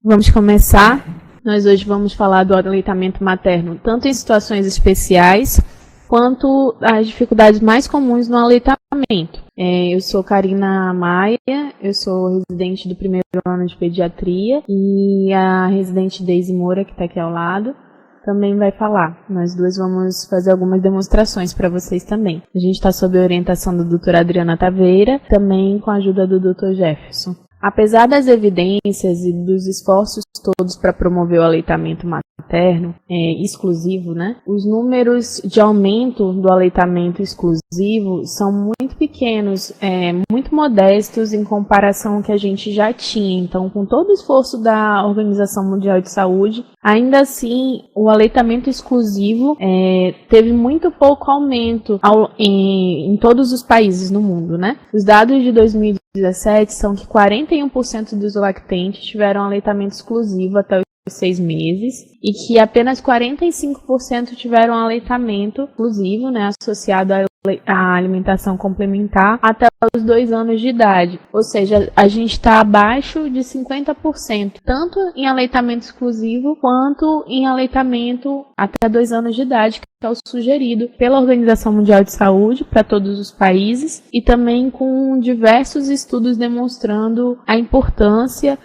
Vamos começar. Nós hoje vamos falar do aleitamento materno, tanto em situações especiais, quanto as dificuldades mais comuns no aleitamento. Eu sou Karina Maia, eu sou residente do primeiro ano de pediatria, e a residente Deise Moura, que está aqui ao lado, também vai falar. Nós duas vamos fazer algumas demonstrações para vocês também. A gente está sob a orientação da doutora Adriana Taveira, também com a ajuda do Dr. Jefferson. Apesar das evidências e dos esforços todos para promover o aleitamento materno exclusivo, né, os números de aumento do aleitamento exclusivo são muito pequenos, muito modestos em comparação ao que a gente já tinha. Então, com todo o esforço da Organização Mundial de Saúde, ainda assim, o aleitamento exclusivo teve muito pouco aumento em todos os países no mundo, né? Os dados de 2017 são que 41% dos lactentes tiveram aleitamento exclusivo até os 6 meses e que apenas 45% tiveram aleitamento exclusivo, né, associado à alimentação complementar até os 2 anos de idade. Ou seja, a gente está abaixo de 50%, tanto em aleitamento exclusivo quanto em aleitamento até 2 anos de idade, que é o sugerido pela Organização Mundial de Saúde para todos os países, e também com diversos estudos demonstrando a importância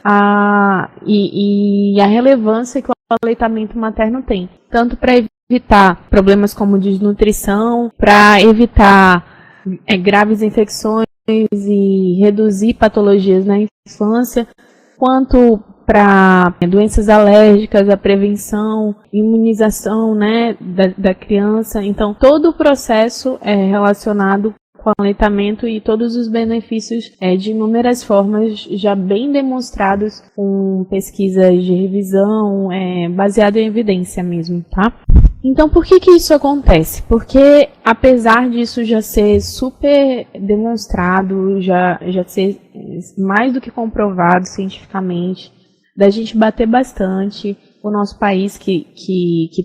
e a relevância que o aleitamento materno tem, tanto para evitar problemas como desnutrição, para evitar graves infecções e reduzir patologias na infância, quanto para doenças alérgicas, a prevenção, imunização, né, da criança. Então, todo o processo é relacionado com o aleitamento e todos os benefícios de inúmeras formas já bem demonstrados com pesquisas de revisão, baseado em evidência mesmo, tá? Então, por que isso acontece? Porque, apesar disso já ser super demonstrado, já ser mais do que comprovado cientificamente, da gente bater bastante, o nosso país que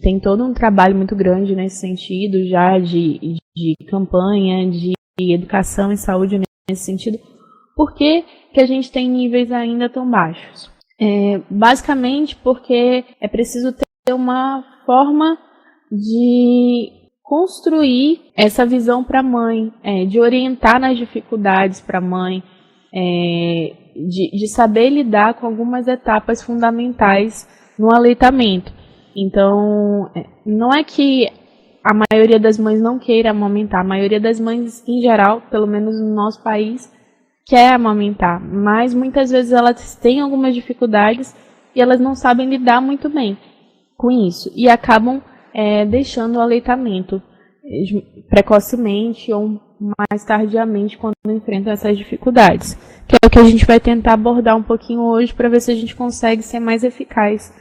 tem todo um trabalho muito grande nesse sentido, já de campanha, de educação e saúde nesse sentido, por que a gente tem níveis ainda tão baixos? Basicamente porque é preciso ter uma forma de construir essa visão para a mãe, de orientar nas dificuldades para a mãe, de saber lidar com algumas etapas fundamentais no aleitamento. Então, não é que a maioria das mães não queira amamentar, a maioria das mães, em geral, pelo menos no nosso país, quer amamentar, mas muitas vezes elas têm algumas dificuldades e elas não sabem lidar muito bem com isso, e acabam deixando o aleitamento precocemente ou mais tardiamente quando enfrentam essas dificuldades, que é o que a gente vai tentar abordar um pouquinho hoje para ver se a gente consegue ser mais eficaz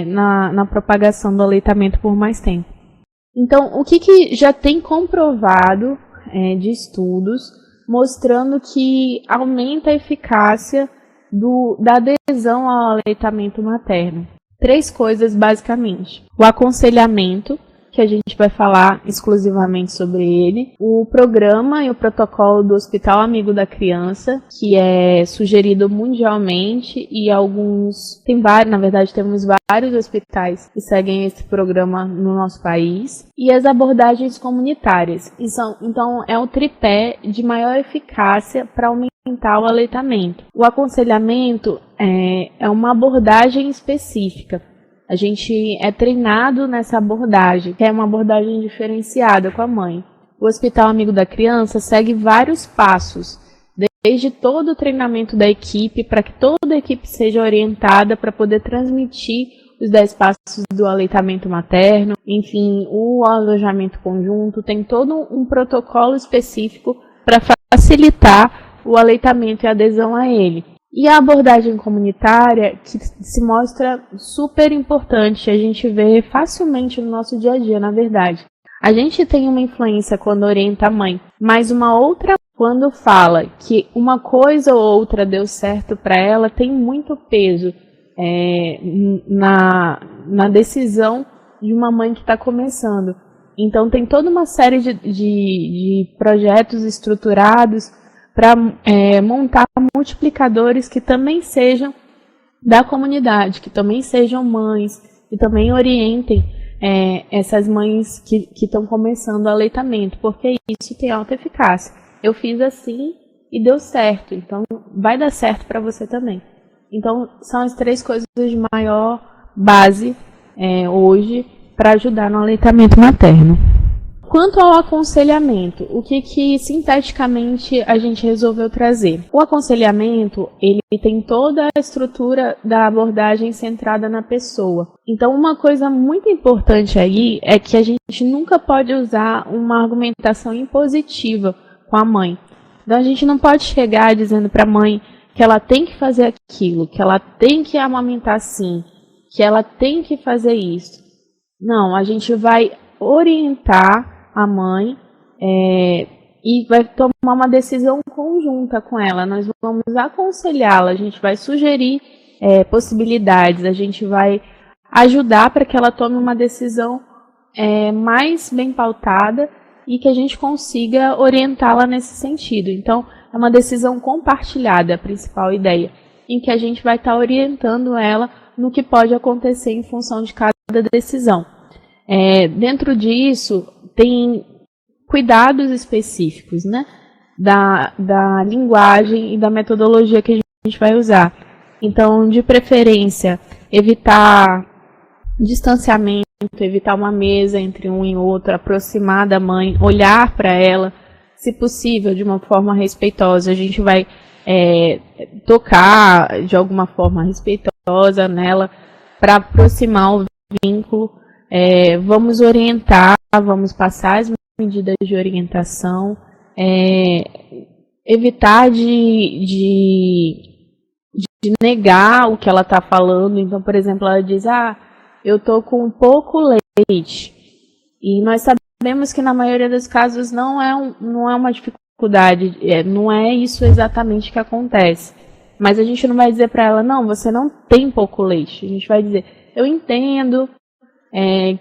na propagação do aleitamento por mais tempo. Então, o que já tem comprovado de estudos mostrando que aumenta a eficácia da adesão ao aleitamento materno? 3 coisas, basicamente. O aconselhamento, que a gente vai falar exclusivamente sobre ele. O programa e o protocolo do Hospital Amigo da Criança, que é sugerido mundialmente, e na verdade temos vários hospitais que seguem esse programa no nosso país. E as abordagens comunitárias. Então é um tripé de maior eficácia para aumentar o aleitamento. O aconselhamento é uma abordagem específica. A gente é treinado nessa abordagem, que é uma abordagem diferenciada com a mãe. O Hospital Amigo da Criança segue vários passos, desde todo o treinamento da equipe, para que toda a equipe seja orientada para poder transmitir os 10 passos do aleitamento materno, enfim, o alojamento conjunto, tem todo um protocolo específico para facilitar o aleitamento e a adesão a ele. E a abordagem comunitária, que se mostra super importante, a gente vê facilmente no nosso dia a dia, na verdade. A gente tem uma influência quando orienta a mãe, mas uma outra quando fala que uma coisa ou outra deu certo para ela, tem muito peso na decisão de uma mãe que está começando. Então tem toda uma série de projetos estruturados para montar multiplicadores que também sejam da comunidade, que também sejam mães, e também orientem essas mães que estão começando o aleitamento, porque isso tem alta eficácia. Eu fiz assim e deu certo, então vai dar certo para você também. Então, são as 3 coisas de maior base hoje para ajudar no aleitamento materno. Quanto ao aconselhamento, o que sinteticamente a gente resolveu trazer? O aconselhamento, ele tem toda a estrutura da abordagem centrada na pessoa. Então, uma coisa muito importante aí é que a gente nunca pode usar uma argumentação impositiva com a mãe. Então, a gente não pode chegar dizendo para a mãe que ela tem que fazer aquilo, que ela tem que amamentar assim, que ela tem que fazer isso. Não, a gente vai orientar a mãe e vai tomar uma decisão conjunta com ela. Nós vamos aconselhá-la, a gente vai sugerir possibilidades, a gente vai ajudar para que ela tome uma decisão mais bem pautada e que a gente consiga orientá-la nesse sentido. Então, é uma decisão compartilhada, a principal ideia, em que a gente vai estar orientando ela no que pode acontecer em função de cada decisão. Dentro disso, tem cuidados específicos, né, da linguagem e da metodologia que a gente vai usar. Então, de preferência, evitar distanciamento, evitar uma mesa entre um e outro, aproximar da mãe, olhar para ela, se possível, de uma forma respeitosa. A gente vai tocar de alguma forma respeitosa nela para aproximar o vínculo. Vamos orientar, vamos passar as medidas de orientação, evitar de negar o que ela está falando. Então, por exemplo, ela diz, eu estou com pouco leite, e nós sabemos que na maioria dos casos não é uma dificuldade, não é isso exatamente que acontece, mas a gente não vai dizer para ela, não, você não tem pouco leite. A gente vai dizer, eu entendo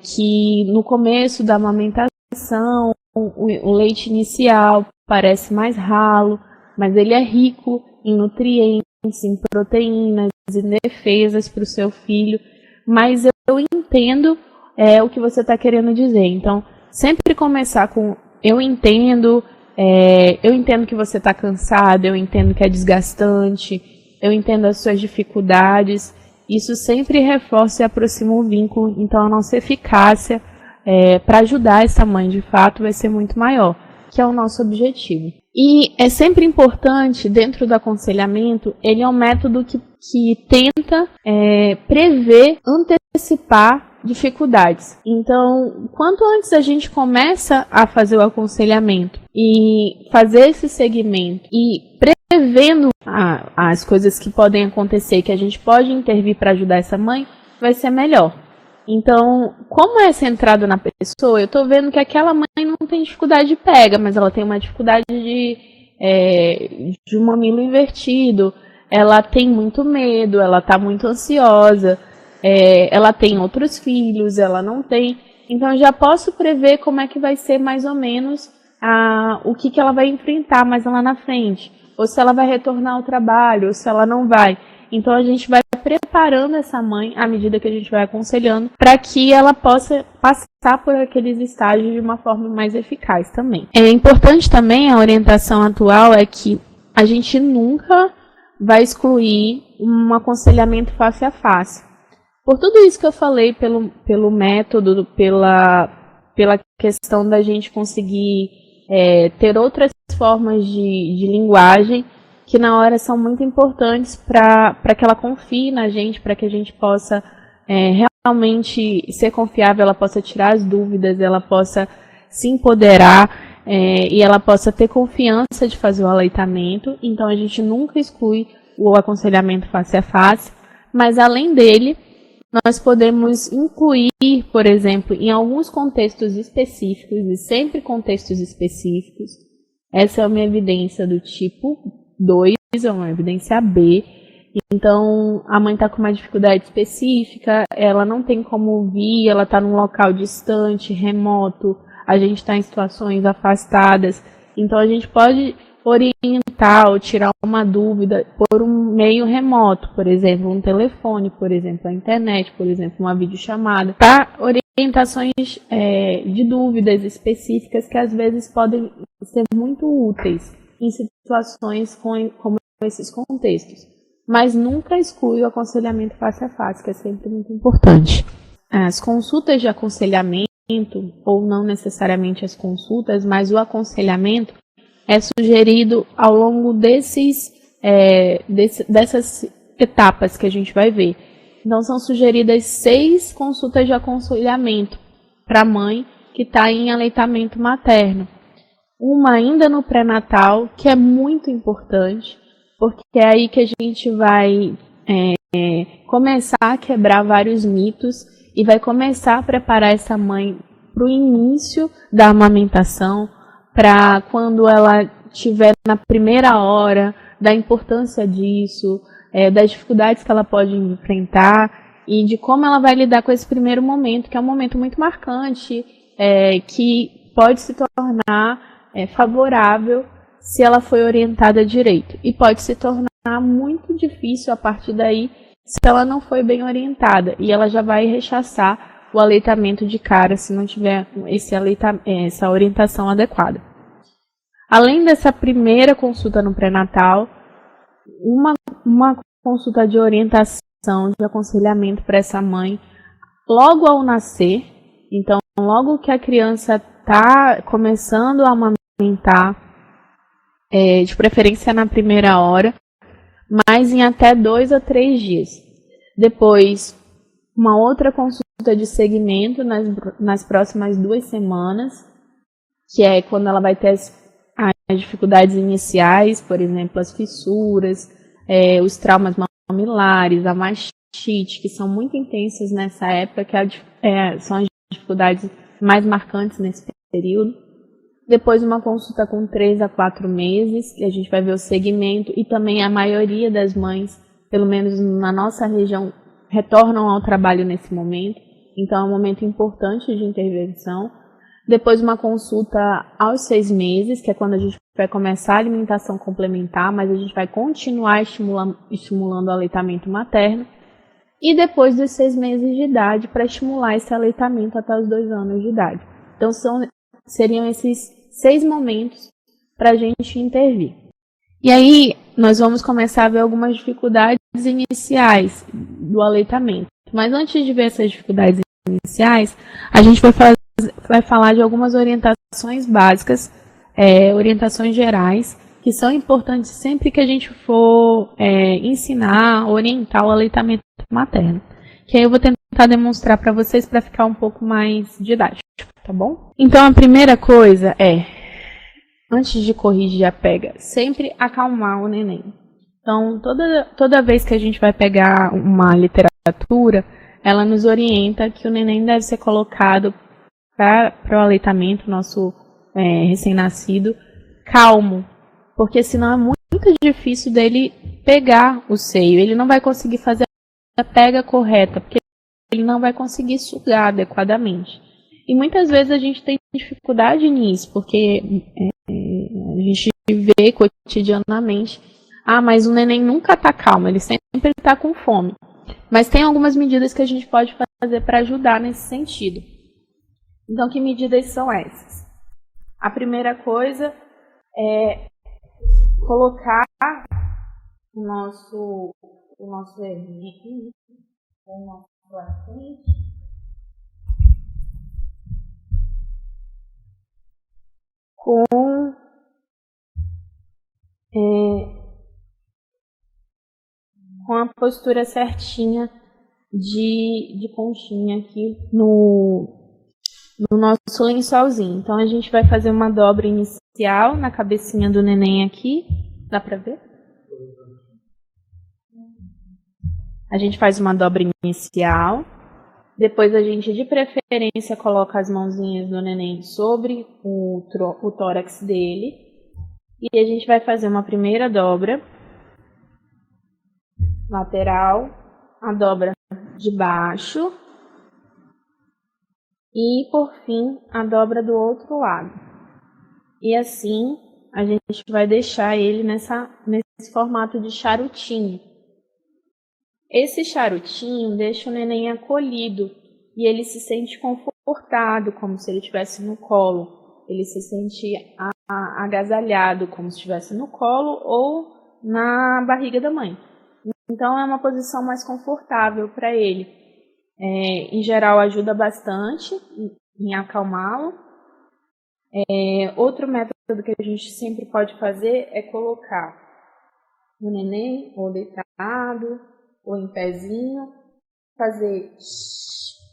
que no começo da amamentação o leite inicial parece mais ralo, mas ele é rico em nutrientes, em proteínas, em defesas para o seu filho, mas eu entendo o que você está querendo dizer. Então, sempre começar com eu entendo que você está cansado, eu entendo que é desgastante, eu entendo as suas dificuldades. Isso sempre reforça e aproxima o vínculo, então a nossa eficácia para ajudar essa mãe de fato vai ser muito maior, que é o nosso objetivo. E é sempre importante, dentro do aconselhamento, ele é um método que tenta prever, antecipar dificuldades. Então, quanto antes a gente começa a fazer o aconselhamento e fazer esse segmento e prevendo as coisas que podem acontecer, que a gente pode intervir para ajudar essa mãe, vai ser melhor. Então, como é centrado na pessoa, eu estou vendo que aquela mãe não tem dificuldade de pega, mas ela tem uma dificuldade de um mamilo invertido, ela tem muito medo, ela está muito ansiosa, ela tem outros filhos, ela não tem. Então, eu já posso prever como é que vai ser mais ou menos o que ela vai enfrentar mais lá na frente, ou se ela vai retornar ao trabalho, ou se ela não vai. Então, a gente vai preparando essa mãe à medida que a gente vai aconselhando para que ela possa passar por aqueles estágios de uma forma mais eficaz também. É importante também, a orientação atual é que a gente nunca vai excluir um aconselhamento face a face. Por tudo isso que eu falei, pelo método, pela questão da gente conseguir ter outras formas de linguagem, que na hora são muito importantes para que ela confie na gente, para que a gente possa realmente ser confiável, ela possa tirar as dúvidas, ela possa se empoderar e ela possa ter confiança de fazer o aleitamento. Então a gente nunca exclui o aconselhamento face a face, mas além dele, nós podemos incluir, por exemplo, em alguns contextos específicos, e sempre contextos específicos, essa é uma evidência do tipo 2, é uma evidência B. Então, a mãe está com uma dificuldade específica, ela não tem como vir, ela está num local distante, remoto, a gente está em situações afastadas. Então, a gente pode orientar orientar ou tirar uma dúvida por um meio remoto, por exemplo, um telefone, por exemplo, a internet, por exemplo, uma videochamada, para orientações de dúvidas específicas que às vezes podem ser muito úteis em situações como esses contextos. Mas nunca exclui o aconselhamento face a face, que é sempre muito importante. As consultas de aconselhamento, ou não necessariamente as consultas, mas o aconselhamento é sugerido ao longo dessas etapas que a gente vai ver. Então, são sugeridas 6 consultas de aconselhamento para a mãe que está em aleitamento materno. Uma ainda no pré-natal, que é muito importante, porque é aí que a gente vai começar a quebrar vários mitos e vai começar a preparar essa mãe para o início da amamentação, para quando ela estiver na primeira hora, da importância disso, das dificuldades que ela pode enfrentar e de como ela vai lidar com esse primeiro momento, que é um momento muito marcante, que pode se tornar favorável se ela foi orientada direito. E pode se tornar muito difícil a partir daí se ela não foi bem orientada. E ela já vai rechaçar o aleitamento de cara se não tiver essa orientação adequada. Além dessa primeira consulta no pré-natal, uma consulta de orientação, de aconselhamento para essa mãe logo ao nascer. Então, logo que a criança está começando a amamentar, de preferência na primeira hora, mas em até 2 a 3 dias. Depois, uma outra consulta de segmento nas próximas 2 semanas, que é quando ela vai ter as dificuldades iniciais, por exemplo, as fissuras, os traumas mamilares, a mastite, que são muito intensas nessa época, que são as dificuldades mais marcantes nesse período. Depois uma consulta com 3 a 4 meses, que a gente vai ver o segmento, e também a maioria das mães, pelo menos na nossa região, retornam ao trabalho nesse momento. Então é um momento importante de intervenção. Depois uma consulta aos 6 meses, que é quando a gente vai começar a alimentação complementar, mas a gente vai continuar estimulando o aleitamento materno. E depois dos 6 meses de idade, para estimular esse aleitamento até os 2 anos de idade. Então seriam esses 6 momentos para a gente intervir. E aí nós vamos começar a ver algumas dificuldades iniciais do aleitamento. Mas antes de ver essas dificuldades iniciais, a gente vai falar de algumas orientações básicas, orientações gerais, que são importantes sempre que a gente for ensinar, orientar o aleitamento materno. Que aí eu vou tentar demonstrar para vocês para ficar um pouco mais didático, tá bom? Então a primeira coisa antes de corrigir a pega, sempre acalmar o neném. Então toda vez que a gente vai pegar uma literatura, ela nos orienta que o neném deve ser colocado para o aleitamento, nosso recém-nascido, calmo, porque senão é muito difícil dele pegar o seio, ele não vai conseguir fazer a pega correta, porque ele não vai conseguir sugar adequadamente. E muitas vezes a gente tem dificuldade nisso, porque a gente vê cotidianamente, mas o neném nunca está calmo, ele sempre está com fome. Mas tem algumas medidas que a gente pode fazer para ajudar nesse sentido. Então, que medidas são essas? A primeira coisa é colocar o nosso ervinho aqui, o nosso placente, com a postura certinha de conchinha aqui no nosso lençolzinho. Então a gente vai fazer uma dobra inicial na cabecinha do neném aqui. Dá pra ver? A gente faz uma dobra inicial. Depois a gente, de preferência, coloca as mãozinhas do neném sobre o tórax dele. E a gente vai fazer uma primeira dobra lateral, a dobra de baixo e, por fim, a dobra do outro lado. E assim a gente vai deixar ele nesse formato de charutinho. Esse charutinho deixa o neném acolhido e ele se sente confortado, como se ele estivesse no colo. Ele se sente agasalhado, como se estivesse no colo ou na barriga da mãe. Então é uma posição mais confortável para ele. Em geral ajuda bastante em acalmá-lo. Outro método que a gente sempre pode fazer é colocar o neném ou deitado ou em pezinho, fazer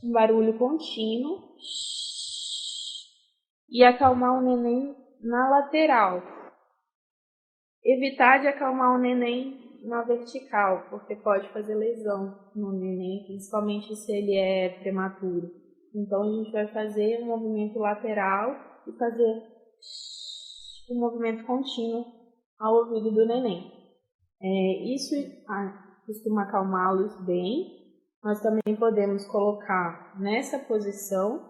um barulho contínuo e acalmar o neném na lateral. Evitar de acalmar o neném na vertical, porque pode fazer lesão no neném, principalmente se ele é prematuro. Então a gente vai fazer um movimento lateral e fazer um movimento contínuo ao ouvido do neném. Isso costuma acalmá-los bem. Nós também podemos colocar nessa posição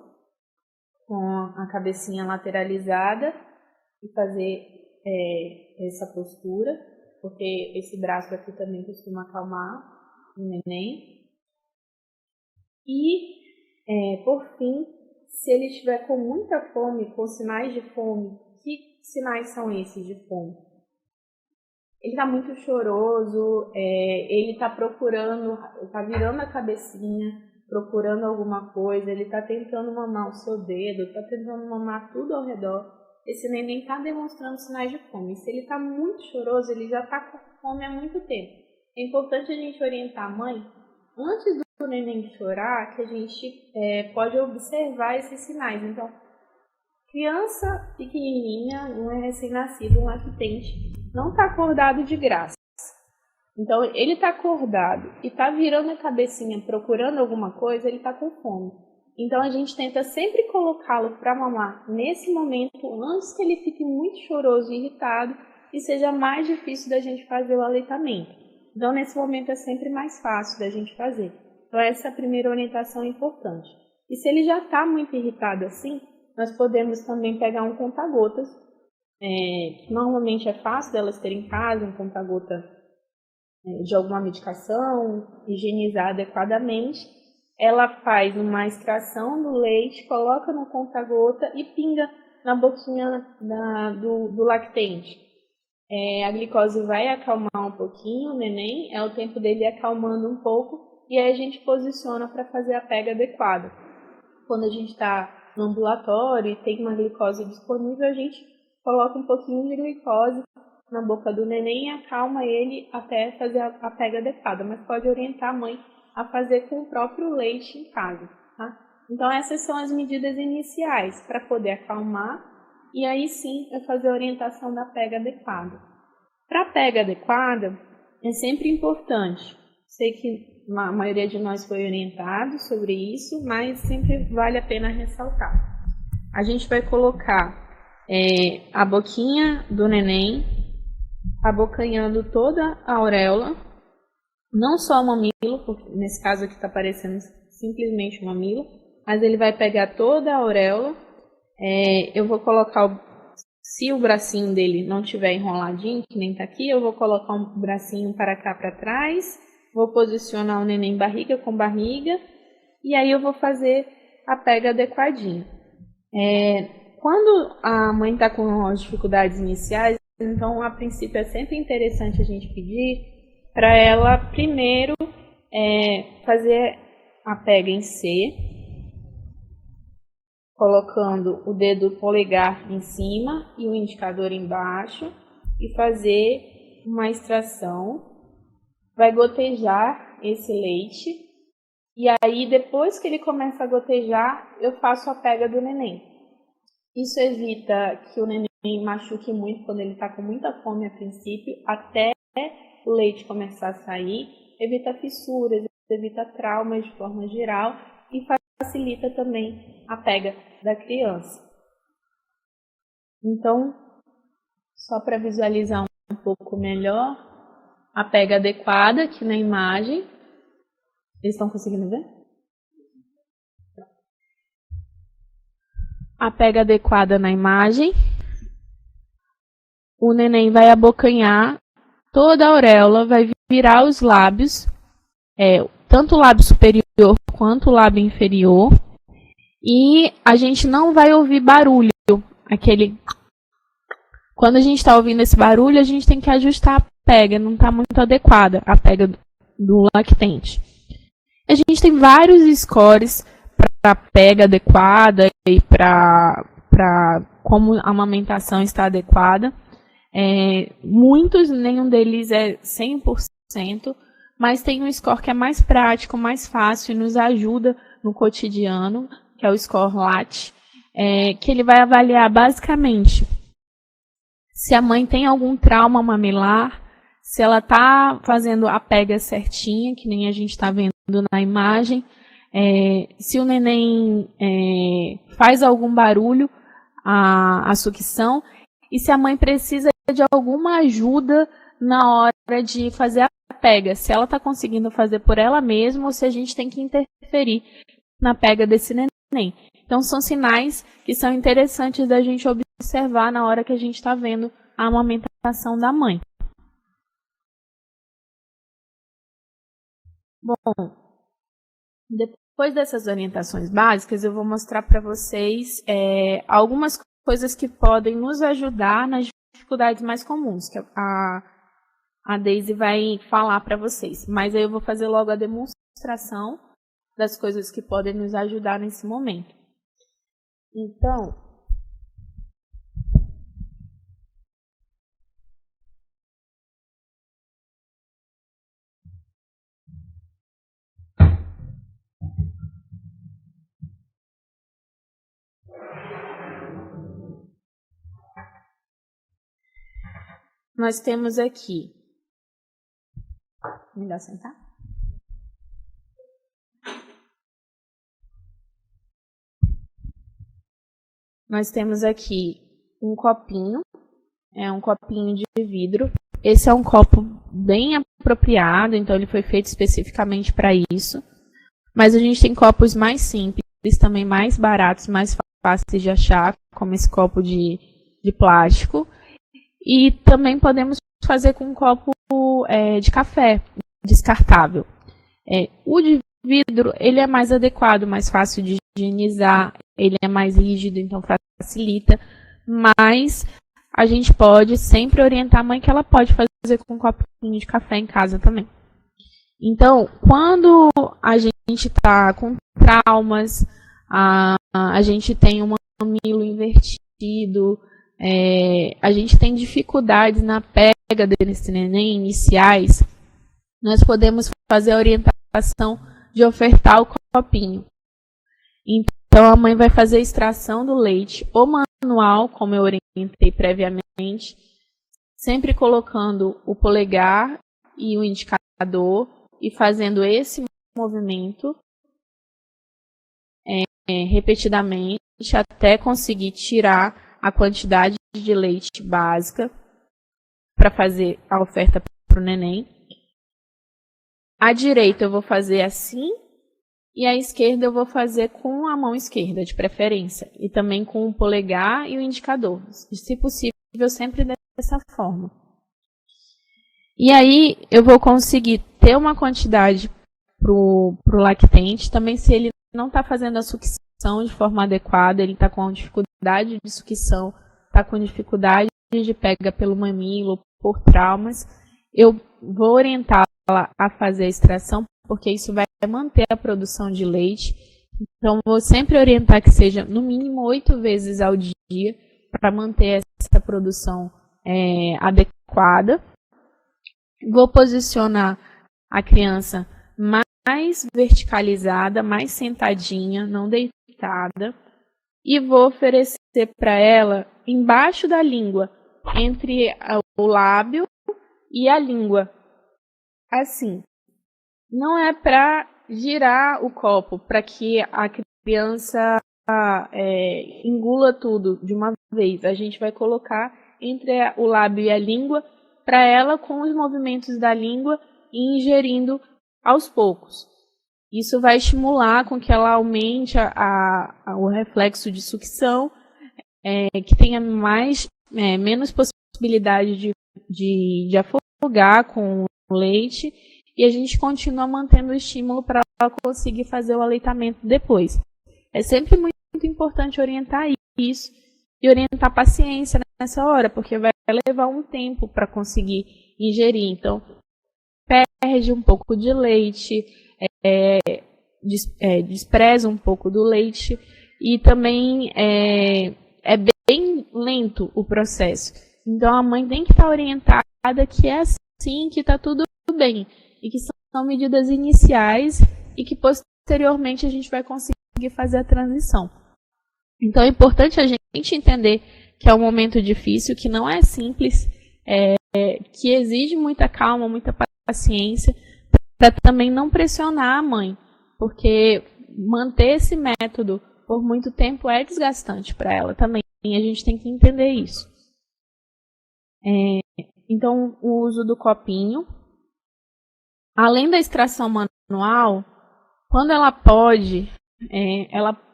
com a cabecinha lateralizada e fazer essa postura, porque esse braço aqui também costuma acalmar o neném. E, por fim, se ele estiver com muita fome, com sinais de fome, que sinais são esses de fome? Ele está muito choroso, ele está procurando, está virando a cabecinha, procurando alguma coisa, ele está tentando mamar o seu dedo, está tentando mamar tudo ao redor. Esse neném está demonstrando sinais de fome. Se ele está muito choroso, ele já está com fome há muito tempo. É importante a gente orientar a mãe, antes do neném chorar, que a gente pode observar esses sinais. Então, criança pequenininha, um recém-nascido, um lactente, não está acordado de graça. Então, ele está acordado e está virando a cabecinha procurando alguma coisa, ele está com fome. Então, a gente tenta sempre colocá-lo para mamar nesse momento, antes que ele fique muito choroso e irritado e seja mais difícil da gente fazer o aleitamento. Então, nesse momento é sempre mais fácil da gente fazer. Então, essa é a primeira orientação importante. E se ele já está muito irritado assim, nós podemos também pegar um conta-gotas, que normalmente é fácil delas terem em casa, um conta-gota de alguma medicação, higienizar adequadamente. Ela faz uma extração do leite, coloca no conta-gota e pinga na boquinha do lactente. A glicose vai acalmar um pouquinho o neném, é o tempo dele acalmando um pouco, e aí a gente posiciona para fazer a pega adequada. Quando a gente está no ambulatório e tem uma glicose disponível, a gente coloca um pouquinho de glicose na boca do neném e acalma ele até fazer a pega adequada, mas pode orientar a mãe a fazer com o próprio leite em casa, tá? Então essas são as medidas iniciais para poder acalmar e aí sim eu fazer a orientação da pega adequada. Para a pega adequada é sempre importante, sei que a maioria de nós foi orientado sobre isso, mas sempre vale a pena ressaltar. A gente vai colocar a boquinha do neném abocanhando toda a auréola, não só o mamilo, porque nesse caso aqui está parecendo simplesmente o mamilo, mas ele vai pegar toda a auréola. Eu vou colocar, se o bracinho dele não estiver enroladinho, que nem está aqui, eu vou colocar um bracinho para cá, para trás, vou posicionar o neném barriga com barriga, e aí eu vou fazer a pega adequadinha. Quando a mãe está com as dificuldades iniciais, então a princípio é sempre interessante a gente pedir para ela primeiro fazer a pega em C, colocando o dedo polegar em cima e o indicador embaixo e fazer uma extração. Vai gotejar esse leite e aí depois que ele começa a gotejar, eu faço a pega do neném. Isso evita que o neném machuque muito quando ele está com muita fome a princípio, até o leite começar a sair, evita fissuras, evita traumas de forma geral e facilita também a pega da criança. Então, só para visualizar um pouco melhor, a pega adequada aqui na imagem. Eles estão conseguindo ver? A pega adequada na imagem. o neném vai abocanhar toda a auréola, vai virar os lábios, tanto o lábio superior quanto o lábio inferior, e a gente não vai ouvir barulho, quando a gente está ouvindo esse barulho, a gente tem que ajustar a pega, não está muito adequada a pega do lactente. A gente tem vários scores para pega adequada e para como a amamentação está adequada. Muitos, nenhum deles é 100%, mas tem um score que é mais prático, mais fácil e nos ajuda no cotidiano, que é o score LAT, que ele vai avaliar basicamente se a mãe tem algum trauma mamilar, se ela está fazendo a pega certinha, que nem a gente está vendo na imagem, se o neném faz algum barulho, a sucção, e se a mãe precisa de alguma ajuda na hora de fazer a pega, se ela está conseguindo fazer por ela mesma ou se a gente tem que interferir na pega desse neném. Então são sinais que são interessantes da gente observar na hora que a gente está vendo a amamentação da mãe. Bom, depois dessas orientações básicas, eu vou mostrar para vocês algumas coisas que podem nos ajudar nas dificuldades mais comuns, que a Daisy vai falar para vocês. Mas aí eu vou fazer logo a demonstração das coisas que podem nos ajudar nesse momento. Então, nós temos aqui. Melhor sentar? Nós temos aqui um copinho, um copinho de vidro. Esse é um copo bem apropriado, então ele foi feito especificamente para isso. Mas a gente tem copos mais simples, também mais baratos, mais fáceis de achar, como esse copo de plástico. E também podemos fazer com um copo de café descartável. O de vidro, ele é mais adequado, mais fácil de higienizar, ele é mais rígido, então facilita. Mas a gente pode sempre orientar a mãe que ela pode fazer com um copinho de café em casa também. Então, quando a gente está com traumas, a gente tem um mamilo invertido, a gente tem dificuldades na pega desse neném iniciais, nós podemos fazer a orientação de ofertar o copinho. Então, a mãe vai fazer a extração do leite, ou manual, como eu orientei previamente, sempre colocando o polegar e o indicador e fazendo esse movimento repetidamente até conseguir tirar a quantidade de leite básica para fazer a oferta para o neném. À direita eu vou fazer assim e à esquerda eu vou fazer com a mão esquerda, de preferência, e também com o polegar e o indicador, se possível sempre dessa forma. E aí eu vou conseguir ter uma quantidade pro lactente, também se ele não está fazendo a sucção de forma adequada, ele está com dificuldade de sucção, está com dificuldade de pega pelo mamilo, por traumas, eu vou orientá-la a fazer a extração, porque isso vai manter a produção de leite. Então, vou sempre orientar que seja no mínimo 8 vezes ao dia, para manter essa produção adequada. Vou posicionar a criança mais verticalizada, mais sentadinha, não deitada. E vou oferecer para ela embaixo da língua, entre o lábio e a língua. Assim, não é para girar o copo, para que a criança engula tudo de uma vez. A gente vai colocar entre o lábio e a língua, para ela, com os movimentos da língua, e ingerindo aos poucos. Isso vai estimular com que ela aumente o reflexo de sucção, que tenha mais menos possibilidade de afogar com o leite, e a gente continua mantendo o estímulo para ela conseguir fazer o aleitamento depois. É sempre muito importante orientar isso e orientar a paciência nessa hora, porque vai levar um tempo para conseguir ingerir. Então, perde um pouco de leite, despreza um pouco do leite, e também é bem lento o processo. Então, a mãe tem que estar orientada que é assim, que está tudo bem, e que são medidas iniciais e que posteriormente a gente vai conseguir fazer a transição. Então, é importante a gente entender que é um momento difícil, que não é simples, que exige muita calma, muita paciência, para também não pressionar a mãe, porque manter esse método por muito tempo é desgastante para ela também, e a gente tem que entender isso. Então, o uso do copinho, além da extração manual, quando ela pode,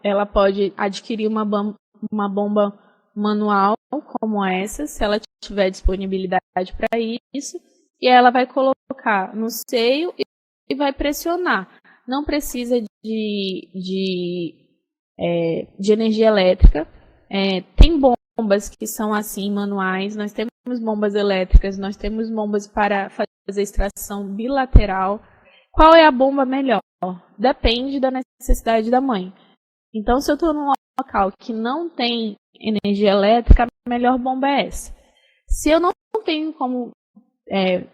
ela pode adquirir uma bomba manual como essa, se ela tiver disponibilidade para isso, e ela vai colocar no seio e vai pressionar. Não precisa de energia elétrica. Tem bombas que são assim, manuais, nós temos bombas elétricas, nós temos bombas para fazer extração bilateral. Qual é a bomba melhor? Depende da necessidade da mãe. Então, se eu estou num local que não tem energia elétrica, a melhor bomba é essa. Se eu não tenho como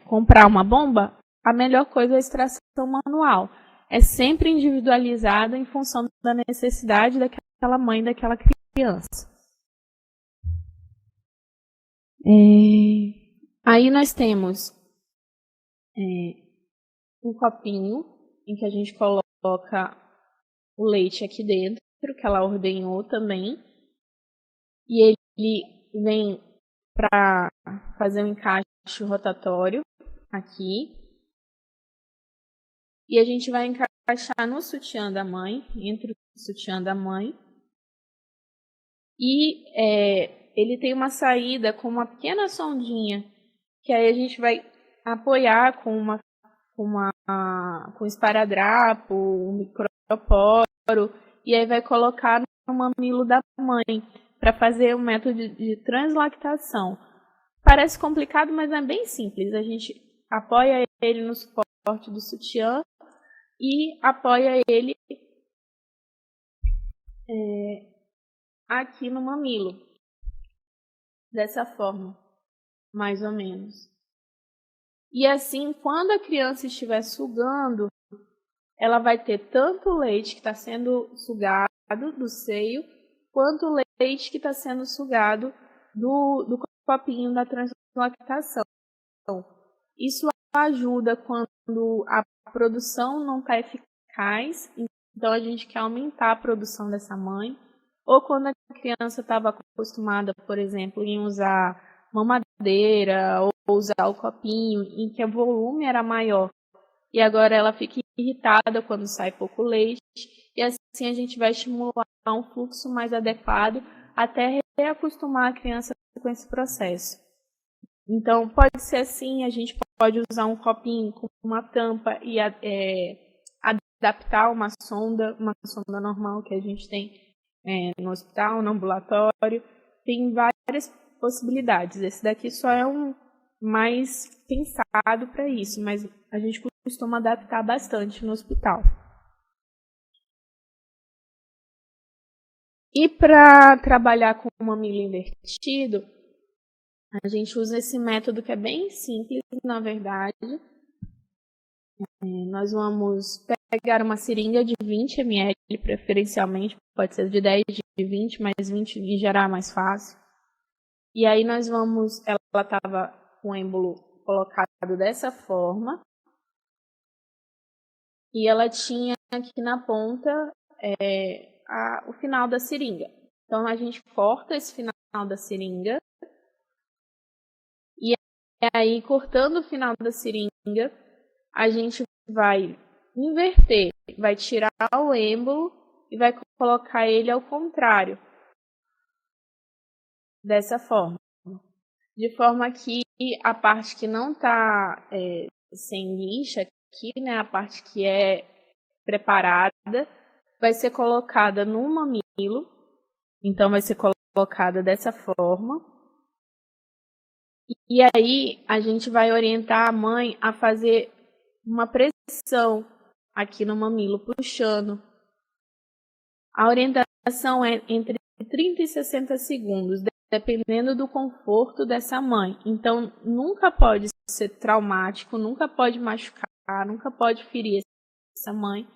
comprar uma bomba, a melhor coisa é a extração manual. É sempre individualizada em função da necessidade daquela mãe, daquela criança. Aí nós temos um copinho em que a gente coloca o leite aqui dentro, que ela ordenhou também. E ele vem para fazer um encaixe rotatório aqui. E a gente vai encaixar no sutiã da mãe, entre o sutiã da mãe. E ele tem uma saída com uma pequena sondinha, que aí a gente vai apoiar com esparadrapo, um microporo, e aí vai colocar no mamilo da mãe, para fazer o método de translactação. Parece complicado, mas é bem simples. A gente apoia ele no suporte do sutiã e apoia ele aqui no mamilo. Dessa forma, mais ou menos. E assim, quando a criança estiver sugando, ela vai ter tanto o leite que está sendo sugado do seio, quanto o leite que está sendo sugado do copinho da translactação. Isso ajuda quando a produção não está eficaz, então a gente quer aumentar a produção dessa mãe, ou quando a criança estava acostumada, por exemplo, em usar mamadeira ou usar o copinho, em que o volume era maior, e agora ela fica irritada quando sai pouco leite, e assim a gente vai estimular um fluxo mais adequado até reacostumar a criança com esse processo. Então, pode ser assim, a gente pode usar um copinho com uma tampa e adaptar uma sonda normal que a gente tem no hospital, no ambulatório. Tem várias possibilidades. Esse daqui só é um mais pensado para isso, mas a gente costuma adaptar bastante no hospital. E para trabalhar com o mamilo invertido, a gente usa esse método que é bem simples, na verdade. Nós vamos pegar uma seringa de 20 ml, preferencialmente, pode ser de 10, de 20, mas 20 em geral é mais fácil. E aí nós vamos, ela estava com o êmbolo colocado dessa forma, e ela tinha aqui na ponta o final da seringa. Então a gente corta esse final da seringa, e aí cortando o final da seringa, a gente vai inverter, vai tirar o êmbolo e vai colocar ele ao contrário, dessa forma. de forma que a parte que não está sem lixa aqui, né, a parte que é preparada, vai ser colocada no mamilo. Então, vai ser colocada dessa forma. E aí, a gente vai orientar a mãe a fazer uma pressão aqui no mamilo, puxando. A orientação é entre 30 e 60 segundos, dependendo do conforto dessa mãe. Então, nunca pode ser traumático, nunca pode machucar, nunca pode ferir essa mãe.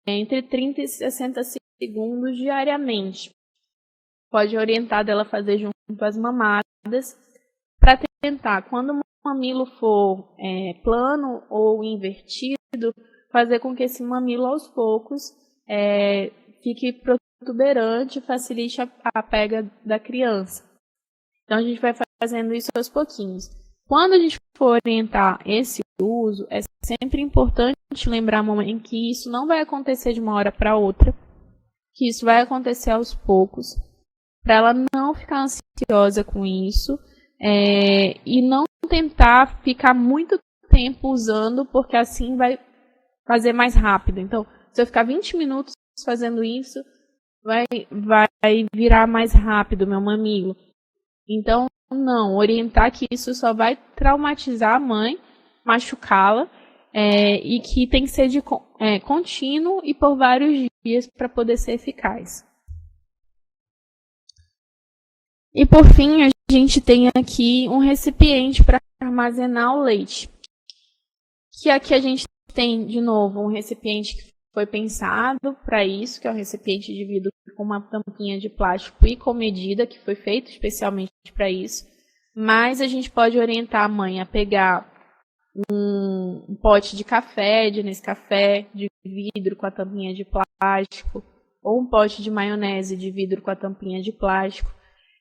Entre 30 e 60 segundos diariamente. Pode orientar dela fazer junto às mamadas, para tentar, quando o mamilo for plano ou invertido, fazer com que esse mamilo aos poucos fique protuberante, facilite a pega da criança. Então a gente vai fazendo isso aos pouquinhos. Quando a gente for orientar esse uso, é sempre importante lembrar a mamãe que isso não vai acontecer de uma hora para outra, que isso vai acontecer aos poucos, para ela não ficar ansiosa com isso e não tentar ficar muito tempo usando, porque assim vai fazer mais rápido. Então, se eu ficar 20 minutos fazendo isso, vai virar mais rápido meu mamilo. Então, não, orientar que isso só vai traumatizar a mãe, machucá-la, e que tem que ser contínuo e por vários dias para poder ser eficaz. E por fim, a gente tem aqui um recipiente para armazenar o leite. Que aqui a gente tem, de novo, um recipiente que foi pensado para isso, que é um recipiente de vidro com uma tampinha de plástico e com medida, que foi feito especialmente para isso. Mas a gente pode orientar a mãe a pegar um pote de café, de Nescafé, de vidro com a tampinha de plástico, ou um pote de maionese de vidro com a tampinha de plástico,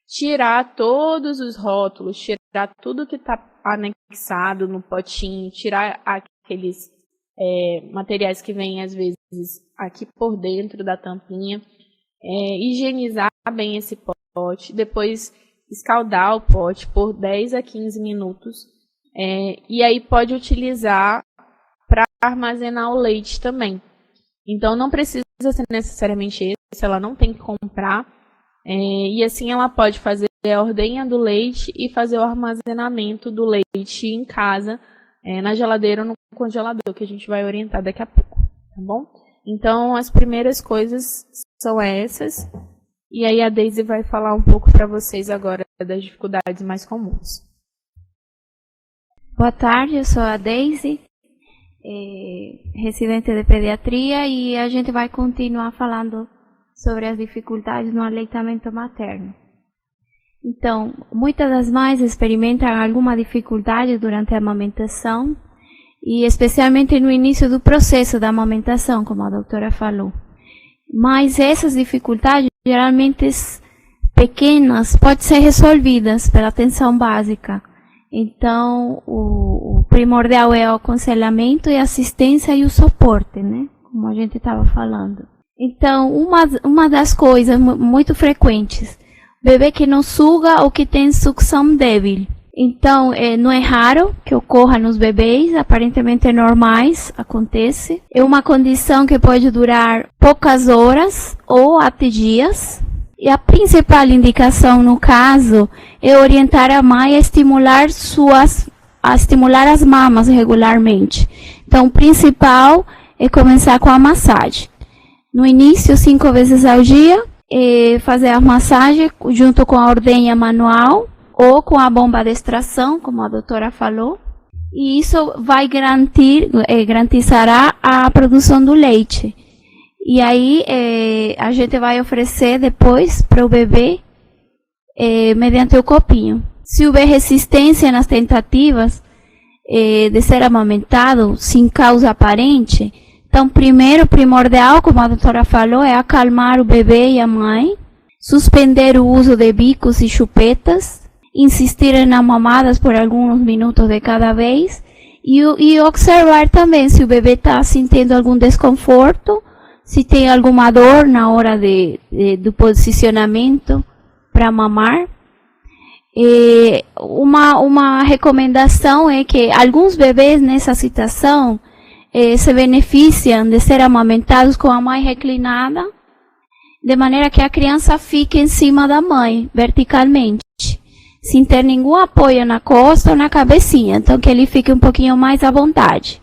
tirar todos os rótulos, tirar tudo que está anexado no potinho, tirar aqueles materiais que vêm às vezes aqui por dentro da tampinha, higienizar bem esse pote, depois escaldar o pote por 10 a 15 minutos, e aí pode utilizar para armazenar o leite também. Então não precisa ser necessariamente esse, ela não tem que comprar, e assim ela pode fazer a ordenha do leite e fazer o armazenamento do leite em casa, na geladeira ou no congelador, que a gente vai orientar daqui a pouco, tá bom? Então as primeiras coisas são essas, e aí a Daisy vai falar um pouco para vocês agora das dificuldades mais comuns. Boa tarde, eu sou a Daisy, residente de pediatria, e a gente vai continuar falando sobre as dificuldades no aleitamento materno. Então, muitas das mães experimentam alguma dificuldade durante a amamentação, e especialmente no início do processo da amamentação, como a doutora falou. Mas essas dificuldades, geralmente pequenas, podem ser resolvidas pela atenção básica. Então, o primordial é o aconselhamento e a assistência e o suporte, né? Como a gente estava falando. Então, uma das coisas muito frequentes, bebê que não suga ou que tem sucção débil. Então, não é raro que ocorra nos bebês, aparentemente normais, acontece. É uma condição que pode durar poucas horas ou até dias. E a principal indicação no caso é orientar a mãe a estimular as mamas regularmente. Então, o principal é começar com a massagem. No início, 5 vezes ao dia, fazer a massagem junto com a ordenha manual ou com a bomba de extração, como a doutora falou. E isso vai garantizará a produção do leite. E aí, a gente vai oferecer depois para o bebê mediante o copinho. Se houver resistência nas tentativas de ser amamentado sem causa aparente, então, primeiro, primordial, como a doutora falou, é acalmar o bebê e a mãe, suspender o uso de bicos e chupetas, insistir nas mamadas por alguns minutos de cada vez e observar também se o bebê está sentindo algum desconforto, se tem alguma dor na hora do posicionamento para mamar. Uma recomendação é que alguns bebês nessa situação se beneficiam de ser amamentados com a mãe reclinada, de maneira que a criança fique em cima da mãe, verticalmente, sem ter nenhum apoio na costa ou na cabecinha, então que ele fique um pouquinho mais à vontade.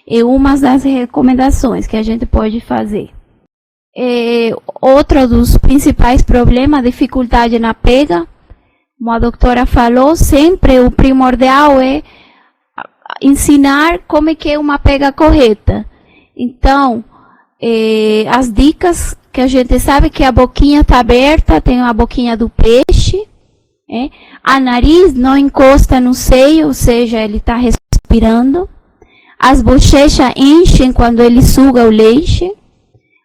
É uma das recomendações que a gente pode fazer. Outro dos principais problemas, dificuldade na pega, como a doutora falou, sempre o primordial é ensinar como é que é uma pega correta. Então, as dicas que a gente sabe que a boquinha está aberta, tem a boquinha do peixe, a nariz não encosta no seio, ou seja, ele está respirando, as bochechas enchem quando ele suga o leite,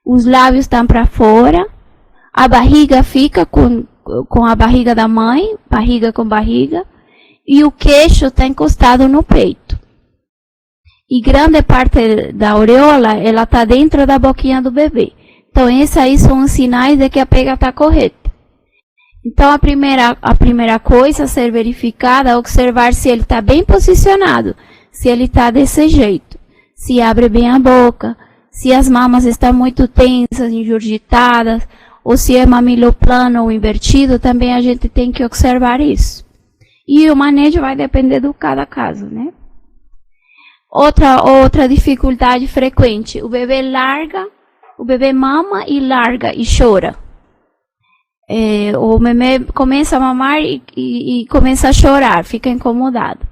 os lábios estão para fora, a barriga fica com a barriga da mãe, barriga com barriga, e o queixo está encostado no peito. E grande parte da auréola, ela está dentro da boquinha do bebê. Então, esses aí são os sinais de que a pega está correta. Então, a primeira coisa a ser verificada é observar se ele está bem posicionado, se ele está desse jeito, se abre bem a boca, se as mamas estão muito tensas, engurgitadas, ou se é mamilo plano ou invertido, também a gente tem que observar isso. E o manejo vai depender de cada caso, né? Outra dificuldade frequente, o bebê mama e larga e chora. O bebê começa a mamar e começa a chorar, fica incomodado.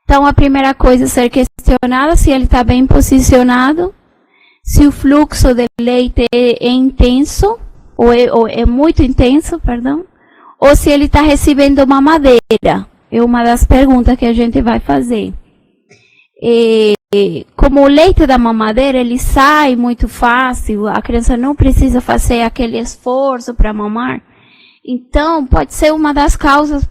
Então, a primeira coisa é ser questionada se ele está bem posicionado, se o fluxo de leite é intenso, ou é muito intenso, perdão, ou se ele está recebendo mamadeira. É uma das perguntas que a gente vai fazer. Como o leite da mamadeira, ele sai muito fácil, a criança não precisa fazer aquele esforço para mamar, então pode ser uma das causas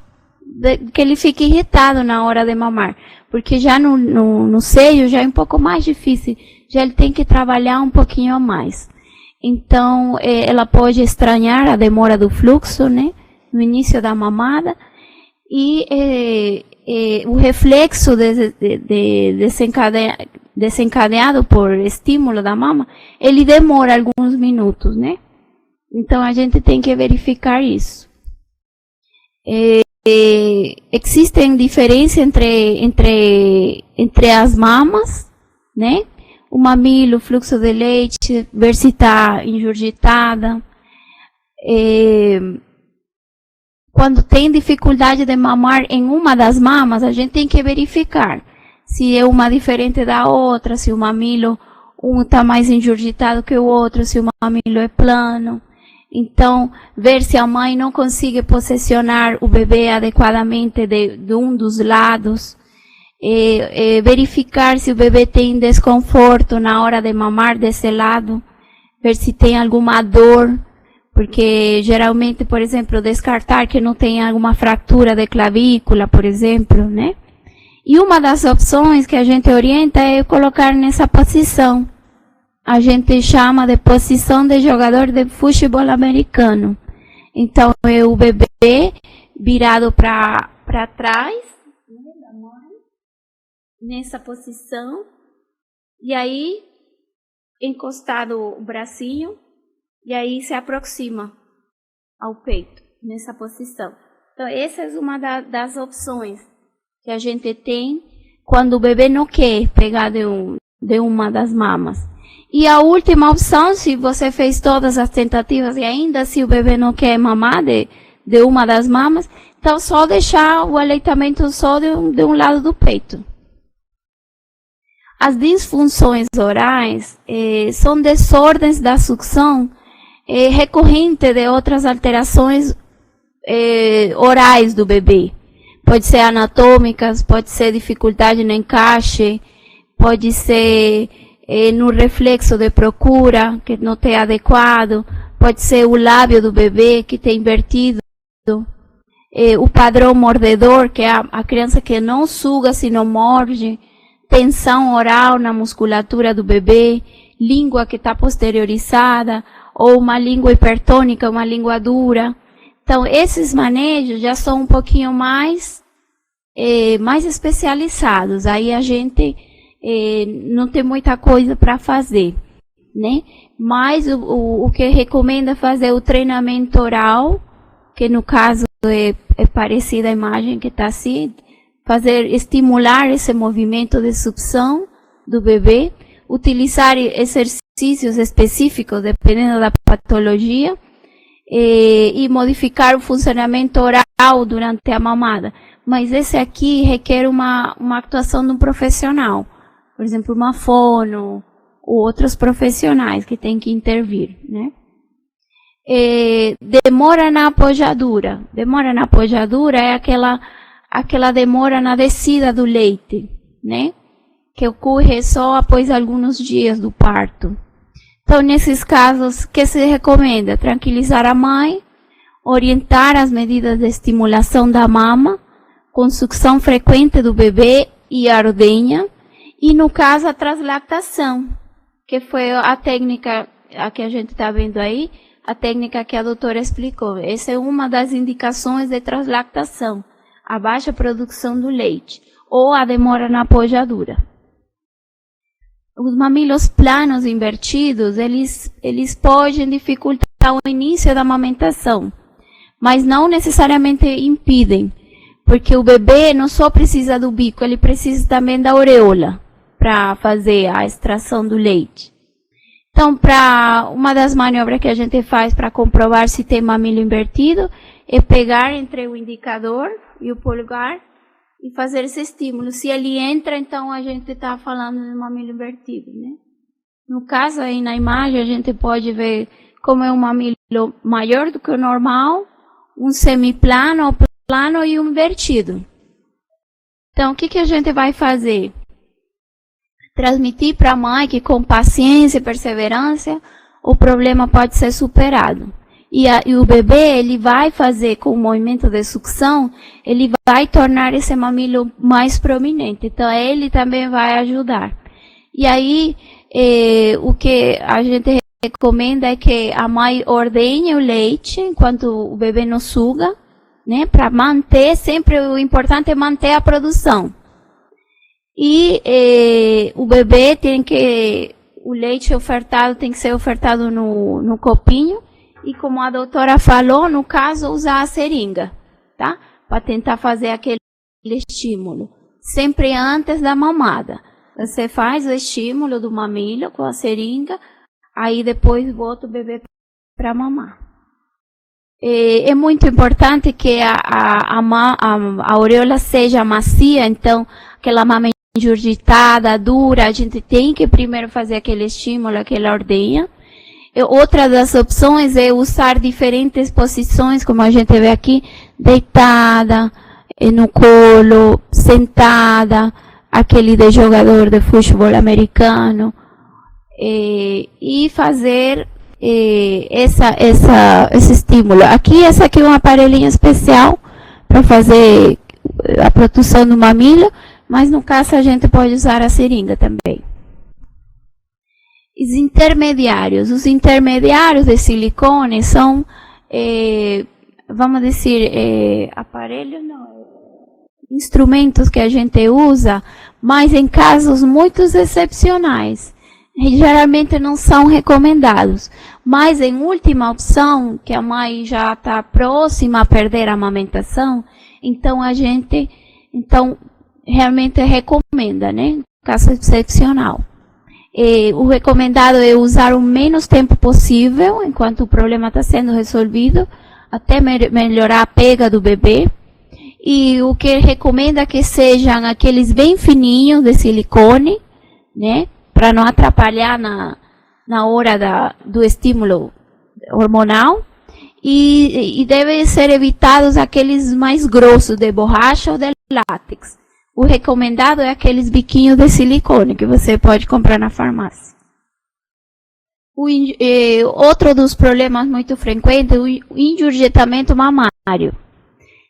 que ele fique irritado na hora de mamar, porque já no seio já é um pouco mais difícil, já ele tem que trabalhar um pouquinho a mais. Então, ela pode estranhar a demora do fluxo, né, no início da mamada, e o reflexo desencadeado por estímulo da mama, ele demora alguns minutos, né? Então, a gente tem que verificar isso. Existem diferenças entre as mamas, né? O mamilo, o fluxo de leite, ver se está ingurgitada. Quando tem dificuldade de mamar em uma das mamas, a gente tem que verificar se é uma diferente da outra, se o mamilo, um está mais ingurgitado que o outro, se o mamilo é plano. Então, ver se a mãe não consegue posicionar o bebê adequadamente de um dos lados. Verificar se o bebê tem desconforto na hora de mamar desse lado, ver se tem alguma dor, porque geralmente, por exemplo, descartar que não tem alguma fratura de clavícula, por exemplo, né? E uma das opções que a gente orienta é colocar nessa posição. A gente chama de posição de jogador de futebol americano. Então, é o bebê virado para trás, nessa posição, e aí encostado o bracinho, e aí se aproxima ao peito, nessa posição. Então, essa é uma das opções que a gente tem quando o bebê não quer pegar de uma das mamas. E a última opção, se você fez todas as tentativas e ainda se o bebê não quer mamar de uma das mamas, então só deixar o aleitamento só de um lado do peito. As disfunções orais são desordens da sucção recorrente de outras alterações orais do bebê. Pode ser anatômicas, pode ser dificuldade no encaixe, pode ser no reflexo de procura, que não está adequado, pode ser o lábio do bebê que está invertido, o padrão mordedor, que é a criança que não suga se não morde, tensão oral na musculatura do bebê, língua que está posteriorizada, ou uma língua hipertônica, uma língua dura. Então, esses manejos já são um pouquinho mais especializados. Aí a gente não tem muita coisa para fazer, né? Mas o que recomenda fazer o treinamento oral, que no caso é parecida à imagem que está assim, estimular esse movimento de sucção do bebê, utilizar exercícios específicos, dependendo da patologia, e modificar o funcionamento oral durante a mamada. Mas esse aqui requer uma atuação de um profissional, por exemplo, uma fono, ou outros profissionais que têm que intervir, né? Demora na apojadura. Demora na apojadura é aquela demora na descida do leite, né? Que ocorre só após alguns dias do parto. Então, nesses casos, o que se recomenda? Tranquilizar a mãe, orientar as medidas de estimulação da mama, com sucção frequente do bebê e a ordenha, e no caso a translactação, que foi a técnica que a gente está vendo aí, a técnica que a doutora explicou. Essa é uma das indicações de translactação, a baixa produção do leite, ou a demora na apojadura. Os mamilos planos invertidos, eles podem dificultar o início da amamentação, mas não necessariamente impedem, porque o bebê não só precisa do bico, ele precisa também da auréola para fazer a extração do leite. Então, uma das manobras que a gente faz para comprovar se tem mamilo invertido é pegar entre o indicador e o polegar e fazer esse estímulo. Se ele entra, então a gente está falando de mamilo invertido, né? No caso, aí na imagem, a gente pode ver como é um mamilo maior do que o normal, um semiplano, ou plano e um invertido. Então, o que a gente vai fazer? Transmitir para a mãe que com paciência e perseverança o problema pode ser superado. E o bebê, ele vai fazer com o movimento de sucção, ele vai tornar esse mamilo mais prominente. Então, ele também vai ajudar. E aí, o que a gente recomenda é que a mãe ordenhe o leite enquanto o bebê não suga, né? Para manter, sempre o importante é manter a produção. E o bebê o leite ofertado tem que ser ofertado no copinho. E como a doutora falou, no caso, usar a seringa, tá? Para tentar fazer aquele estímulo. Sempre antes da mamada. Você faz o estímulo do mamilo com a seringa, aí depois bota o bebê para mamar. É muito importante que a auréola seja macia, então aquela mama engurgitada, dura, a gente tem que primeiro fazer aquele estímulo, aquela ordenha. Outra das opções é usar diferentes posições, como a gente vê aqui, deitada, no colo, sentada, aquele de jogador de futebol americano, e fazer esse estímulo. Esse aqui é um aparelhinho especial para fazer a produção do mamilo, mas no caso a gente pode usar a seringa também. Os intermediários de silicone são, vamos dizer, instrumentos que a gente usa, mas em casos muito excepcionais. Geralmente não são recomendados. Mas em última opção, que a mãe já está próxima a perder a amamentação, então a gente realmente recomenda, né? Caso excepcional. O recomendado é usar o menos tempo possível, enquanto o problema está sendo resolvido, até melhorar a pega do bebê. E o que recomenda que sejam aqueles bem fininhos de silicone, né? Para não atrapalhar na hora do estímulo hormonal. E devem ser evitados aqueles mais grossos, de borracha ou de látex. O recomendado é aqueles biquinhos de silicone que você pode comprar na farmácia. Outro dos problemas muito frequentes é o engurgitamento mamário.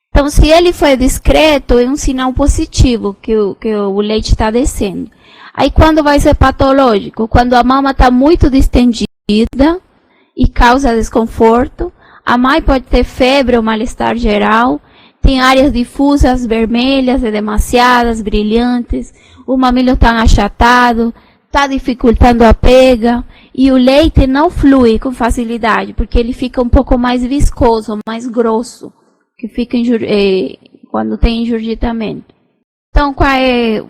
Então, se ele for discreto, é um sinal positivo que o leite está descendo. Aí, quando vai ser patológico? Quando a mama está muito distendida e causa desconforto, A mãe pode ter febre ou mal-estar geral, tem áreas difusas, vermelhas, demasiadas, brilhantes, o mamilo está achatado, está dificultando a pega, e o leite não flui com facilidade, porque ele fica um pouco mais viscoso, mais grosso, que fica quando tem engurgitamento. Então, qual é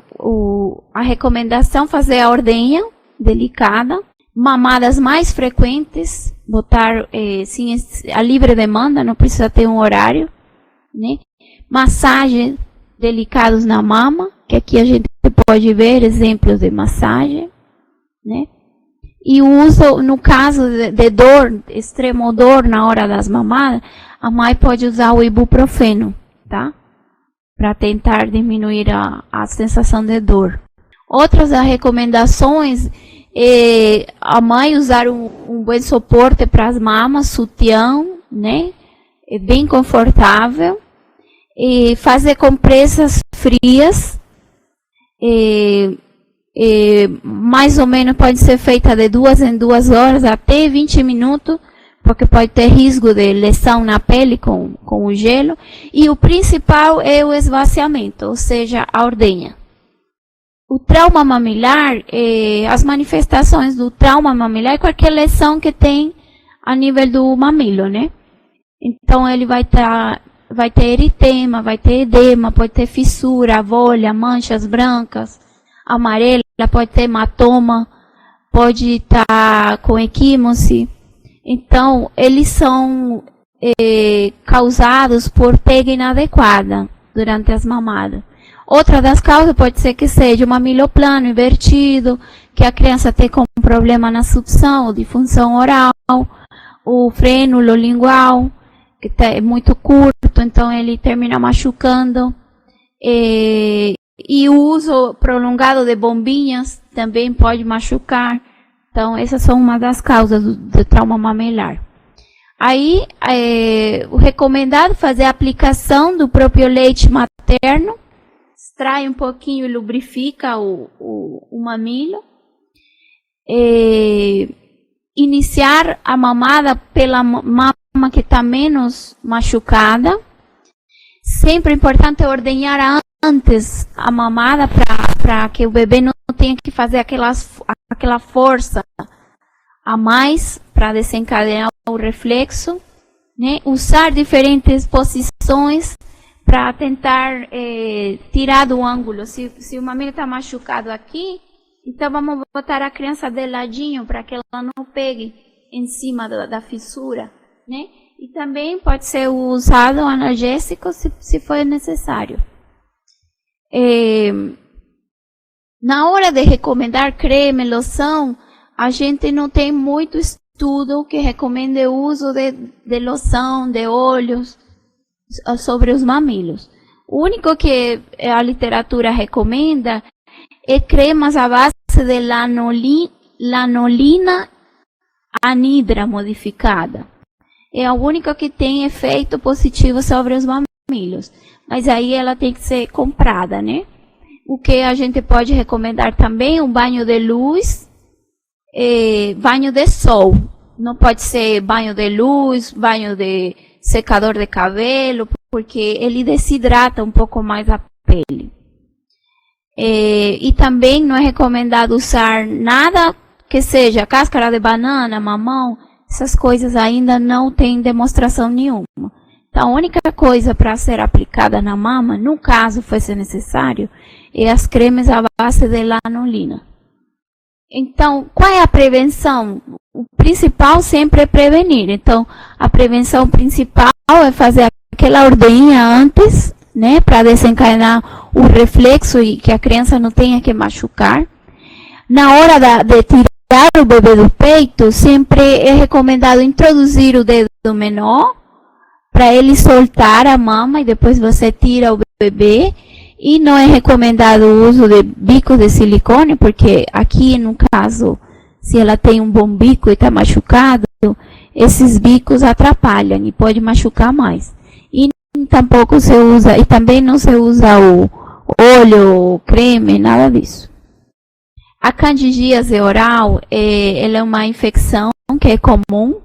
a recomendação? Fazer a ordenha delicada, mamadas mais frequentes, botar sim, a livre demanda, não precisa ter um horário, né? Massagem delicados na mama, que aqui a gente pode ver exemplos de massagem, né? E o uso, no caso de dor, extremo dor na hora das mamadas, a mãe pode usar o ibuprofeno, tá? Para tentar diminuir a sensação de dor. Outras recomendações é a mãe usar um bom suporte para as mamas, sutiã, né? É bem confortável. E fazer compressas frias, mais ou menos pode ser feita de 2 em 2 horas até 20 minutos, porque pode ter risco de lesão na pele com o gelo. E o principal é o esvaziamento, ou seja, a ordenha. O trauma mamilar, as manifestações do trauma mamilar é qualquer lesão que tem a nível do mamilo, né? Então ele vai ter eritema, vai ter edema, pode ter fissura, bolha, manchas brancas, amarela, pode ter hematoma, pode estar com equimose. Então, eles são causados por pega inadequada durante as mamadas. Outra das causas pode ser que seja o mamilo plano, invertido, que a criança tem com problema na sucção ou disfunção oral, o frênulo lingual, que é muito curto, então ele termina machucando. E o uso prolongado de bombinhas também pode machucar. Então, essas são uma das causas do trauma mamilar. Aí, o recomendado é fazer a aplicação do próprio leite materno, extrai um pouquinho e lubrifica o mamilo. Iniciar a mamada pela mama que está menos machucada. Sempre é importante ordenhar antes a mamada para que o bebê não tenha que fazer aquela força a mais para desencadear o reflexo, né? Usar diferentes posições para tentar tirar do ângulo. Se o mamilo está machucado aqui, então vamos botar a criança de ladinho para que ela não pegue em cima da fissura, né? E também pode ser usado analgésico se for necessário. Na hora de recomendar creme, loção, a gente não tem muito estudo que recomende o uso de loção, de óleos sobre os mamilos. O único que a literatura recomenda é cremas à base de lanolina anidra modificada. É a única que tem efeito positivo sobre os mamilos. Mas aí ela tem que ser comprada, né? O que a gente pode recomendar também é um banho de luz, banho de sol. Não pode ser banho de luz, banho de secador de cabelo, porque ele desidrata um pouco mais a pele. E também não é recomendado usar nada que seja cáscara de banana, mamão. Essas coisas ainda não têm demonstração nenhuma. Então, a única coisa para ser aplicada na mama, no caso fosse necessário, é as cremes à base de lanolina. Então, qual é a prevenção? O principal sempre é prevenir. Então, a prevenção principal é fazer aquela ordenha antes, né, para desencadear o reflexo e que a criança não tenha que machucar. Na hora de tirar o bebê do peito, sempre é recomendado introduzir o dedo menor para ele soltar a mama e depois você tira o bebê. E não é recomendado o uso de bicos de silicone, porque aqui, no caso, se ela tem um bom bico e está machucado, esses bicos atrapalham e pode machucar mais. E tampouco se usa, e também não se usa o óleo, o creme, nada disso. A candidíase oral, ela é uma infecção que é comum,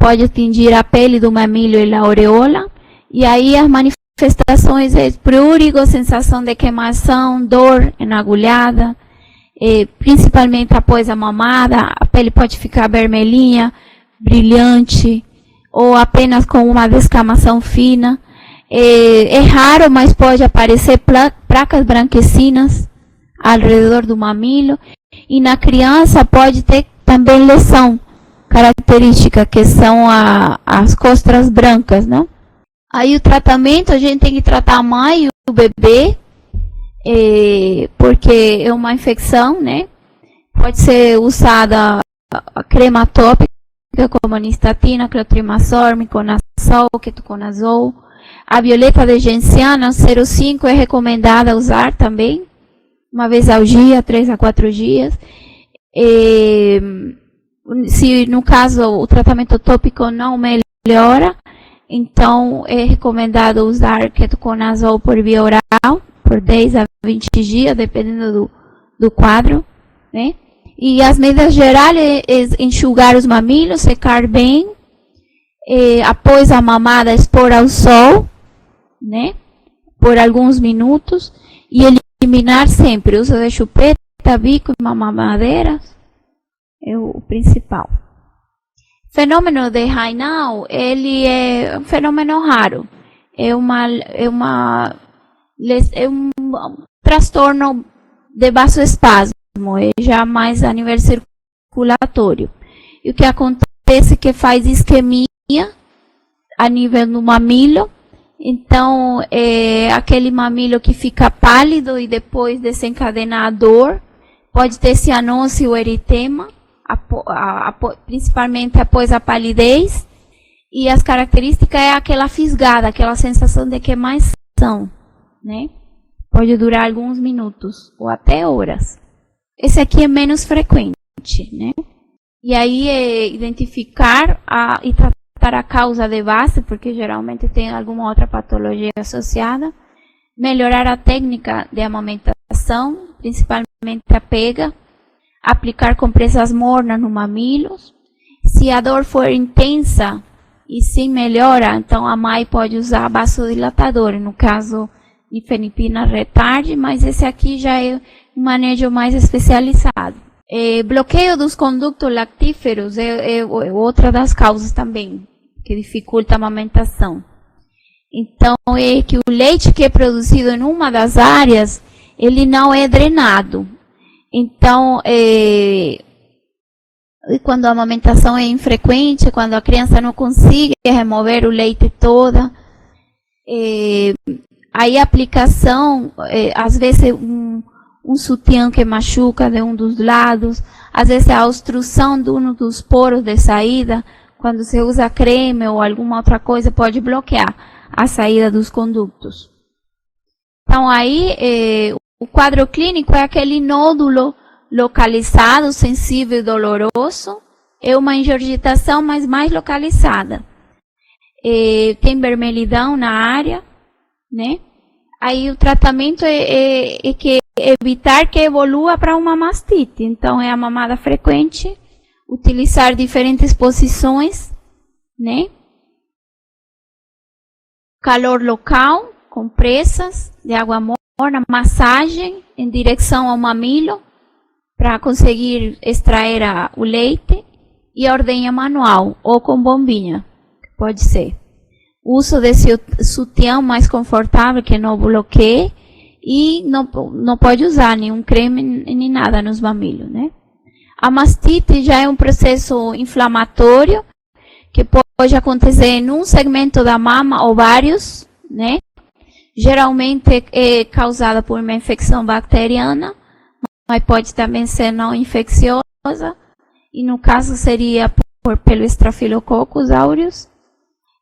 pode atingir a pele do mamilo e a aureola, e aí as manifestações é prurigo, sensação de queimação, dor na agulhada, principalmente após a mamada, a pele pode ficar vermelhinha, brilhante, ou apenas com uma descamação fina. É raro, mas pode aparecer placas branquecinas ao redor do mamilo, e na criança pode ter também lesão característica, que são as costras brancas, né? Aí o tratamento, a gente tem que tratar a mãe e o bebê, porque é uma infecção, né? Pode ser usada a crema tópica, como a nistatina, clotrimazol, miconazol, ketoconazol. A violeta de genciana 0,5 é recomendada usar também, uma vez ao dia, 3 a 4 dias. Se no caso o tratamento tópico não melhora, então é recomendado usar ketoconazol por via oral, por 10 a 20 dias, dependendo do quadro, né? E as medidas gerais é enxugar os mamilos, secar bem, após a mamada expor ao sol, né? Por alguns minutos, e eliminar sempre o uso de chupeta, bico e mamadeiras, é o principal. Fenômeno de Raynaud, ele é um fenômeno raro. É um transtorno de vasoespasmo, é já mais a nível circulatório. E o que acontece é que faz isquemia a nível do mamilo. Então, aquele mamilo que fica pálido e depois desencadena a dor, pode ter cianose ou eritema, principalmente após a palidez, e as características é aquela fisgada, aquela sensação de queimação, né? Pode durar alguns minutos ou até horas. Esse aqui é menos frequente, né? E aí é identificar e tratar a causa de base, porque geralmente tem alguma outra patologia associada. Melhorar a técnica de amamentação, principalmente a pega. Aplicar compressas mornas no mamilos. Se a dor for intensa e sim melhora, então a mãe pode usar vasodilatador, no caso nifenipina retarde, mas esse aqui já é um manejo mais especializado. Bloqueio dos condutos lactíferos é outra das causas também, que dificulta a amamentação. Então, é que o leite que é produzido em uma das áreas, ele não é drenado. Então, quando a amamentação é infrequente, quando a criança não consegue remover o leite toda, aí a aplicação, às vezes um sutiã que machuca de um dos lados, às vezes a obstrução de um dos poros de saída, quando se usa creme ou alguma outra coisa, pode bloquear a saída dos condutos. Então, aí, o quadro clínico é aquele nódulo localizado, sensível e doloroso. É uma ingurgitação, mas mais localizada. Tem vermelhidão na área, né? Aí o tratamento é que evitar que evolua para uma mastite. Então, é a mamada frequente, utilizar diferentes posições, né? Calor local, compressas de água morna, massagem em direção ao mamilo para conseguir extrair o leite, e ordenha manual ou com bombinha, pode ser. Uso desse sutiã mais confortável que não bloqueie, e não pode usar nenhum creme nem nada nos mamilos, né? A mastite já é um processo inflamatório que pode acontecer em um segmento da mama ou vários, né? Geralmente é causada por uma infecção bacteriana, mas pode também ser não infecciosa, e no caso seria pelo Staphylococcus aureus.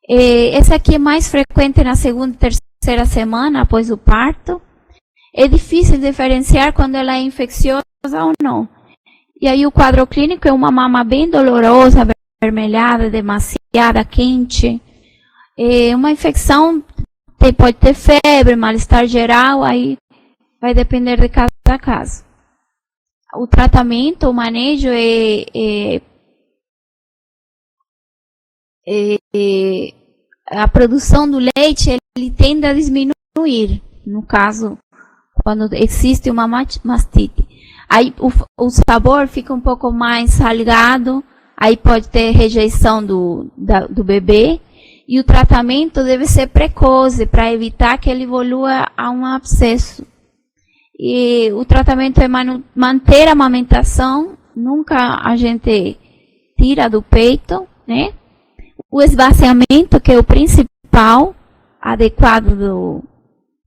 Esse aqui é mais frequente na segunda e terceira semana após o parto. É difícil diferenciar quando ela é infecciosa ou não. E aí o quadro clínico é uma mama bem dolorosa, avermelhada, demasiada, quente. Uma infecção pode ter febre, mal-estar geral, aí vai depender de cada caso. O tratamento, o manejo a produção do leite ele tende a diminuir, no caso, quando existe uma mastite. Aí o sabor fica um pouco mais salgado, aí pode ter rejeição do bebê, e o tratamento deve ser precoce, para evitar que ele evolua a um abscesso. E o tratamento é manter a amamentação, nunca a gente tira do peito, né? O esvaziamento, que é o principal, adequado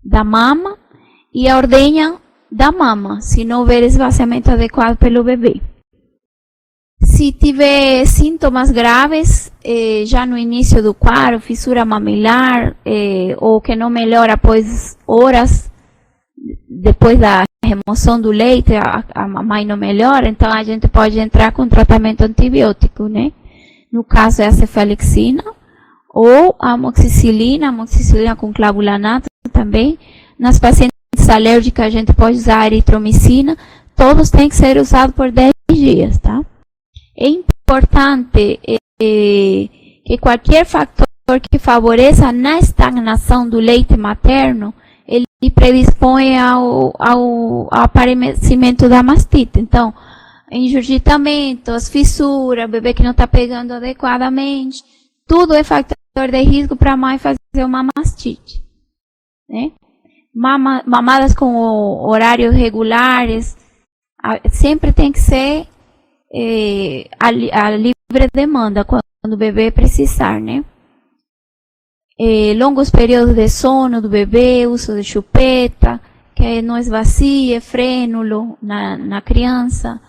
da mama, e a ordenha da mama, se não houver esvaziamento adequado pelo bebê. Se tiver sintomas graves, já no início do quadro, fissura mamilar, ou que não melhora após horas, depois da remoção do leite, a mãe não melhora, então a gente pode entrar com tratamento antibiótico, né? No caso é a cefalexina, ou a amoxicilina com clavulanato também. Nas pacientes alérgicas a gente pode usar a eritromicina, todos têm que ser usados por 10 dias, tá? É importante que qualquer fator que favoreça na estagnação do leite materno, ele predispõe ao aparecimento da mastite. Então, engurgitamento, as fissuras, bebê que não está pegando adequadamente, tudo é fator de risco para a mãe fazer uma mastite, né? Mamadas com horários regulares, sempre tem que ser a livre demanda, quando o bebê precisar, né? Longos períodos de sono do bebê, uso de chupeta, que não esvazie, frênulo na criança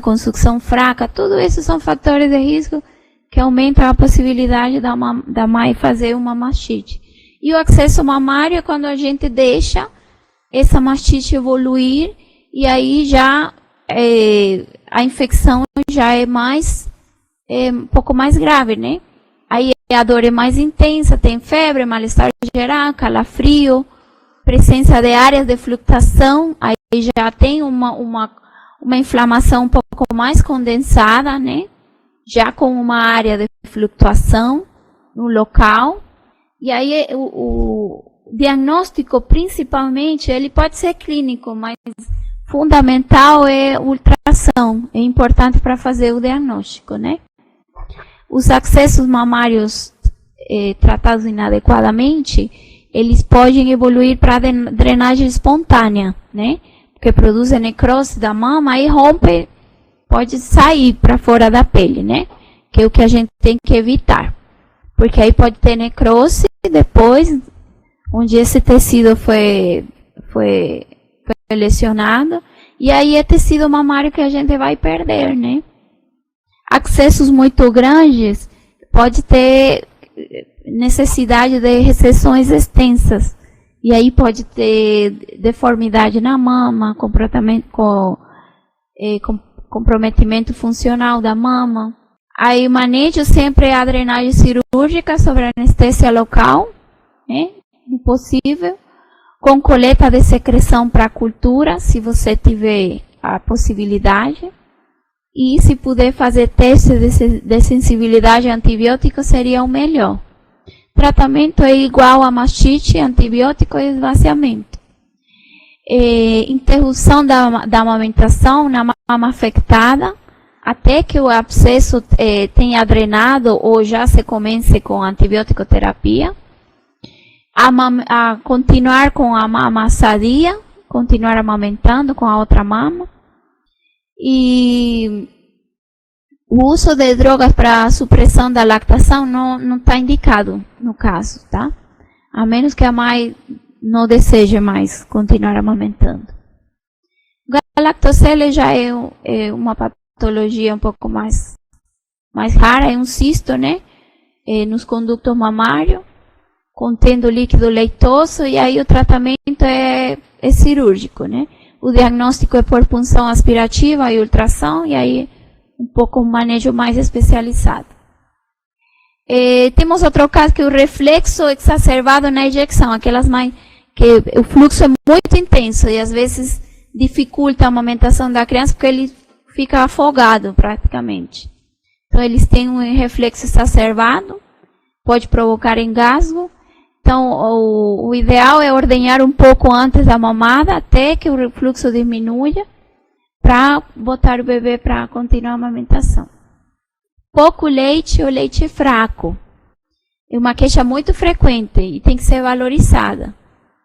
com sucção fraca, tudo isso são fatores de risco que aumentam a possibilidade da mãe fazer uma mastite. E o abscesso mamário é quando a gente deixa essa mastite evoluir, e aí já a infecção já é um pouco mais grave, né? Aí a dor é mais intensa, tem febre, mal-estar geral, calafrio, presença de áreas de flutuação, aí já tem uma inflamação um pouco mais condensada, né? Já com uma área de flutuação no local. E aí o diagnóstico, principalmente, ele pode ser clínico, mas fundamental é ultrassom, é importante para fazer o diagnóstico, né? Os abscessos mamários tratados inadequadamente, eles podem evoluir para drenagem espontânea, né? Porque produz necrose da mama e rompe, pode sair para fora da pele, né? Que é o que a gente tem que evitar. Porque aí pode ter necrose depois, onde esse tecido foi lesionado, e aí é tecido mamário que a gente vai perder, né? Abscessos muito grandes, pode ter necessidade de recessões extensas, e aí pode ter deformidade na mama, comprometimento funcional da mama. Aí o manejo sempre é a drenagem cirúrgica sobre anestesia local, né? Impossível, com coleta de secreção para cultura, se você tiver a possibilidade. E se puder fazer testes de sensibilidade a antibiótico, seria o melhor. Tratamento é igual a mastite, antibiótico e esvaziamento. Interrupção da amamentação na mama afetada, até que o abscesso tenha drenado ou já se comece com antibiótico terapia. Continuar com a mama sadia, continuar amamentando com a outra mama. E o uso de drogas para supressão da lactação não está indicado no caso, tá? A menos que a mãe não deseje mais continuar amamentando. Galactocele já é uma patologia um pouco mais rara, é um cisto, né? Nos condutos mamários, contendo líquido leitoso, e aí o tratamento é cirúrgico, né? O diagnóstico é por punção aspirativa e ultrassom, e aí um pouco um manejo mais especializado. Temos outro caso que é o reflexo exacerbado na injeção, aquelas mães que o fluxo é muito intenso e às vezes dificulta a amamentação da criança porque ele fica afogado praticamente. Então, eles têm um refluxo exacerbado, pode provocar engasgo. Então, o ideal é ordenhar um pouco antes da mamada, até que o refluxo diminua, para botar o bebê para continuar a amamentação. Pouco leite ou leite fraco é uma queixa muito frequente e tem que ser valorizada,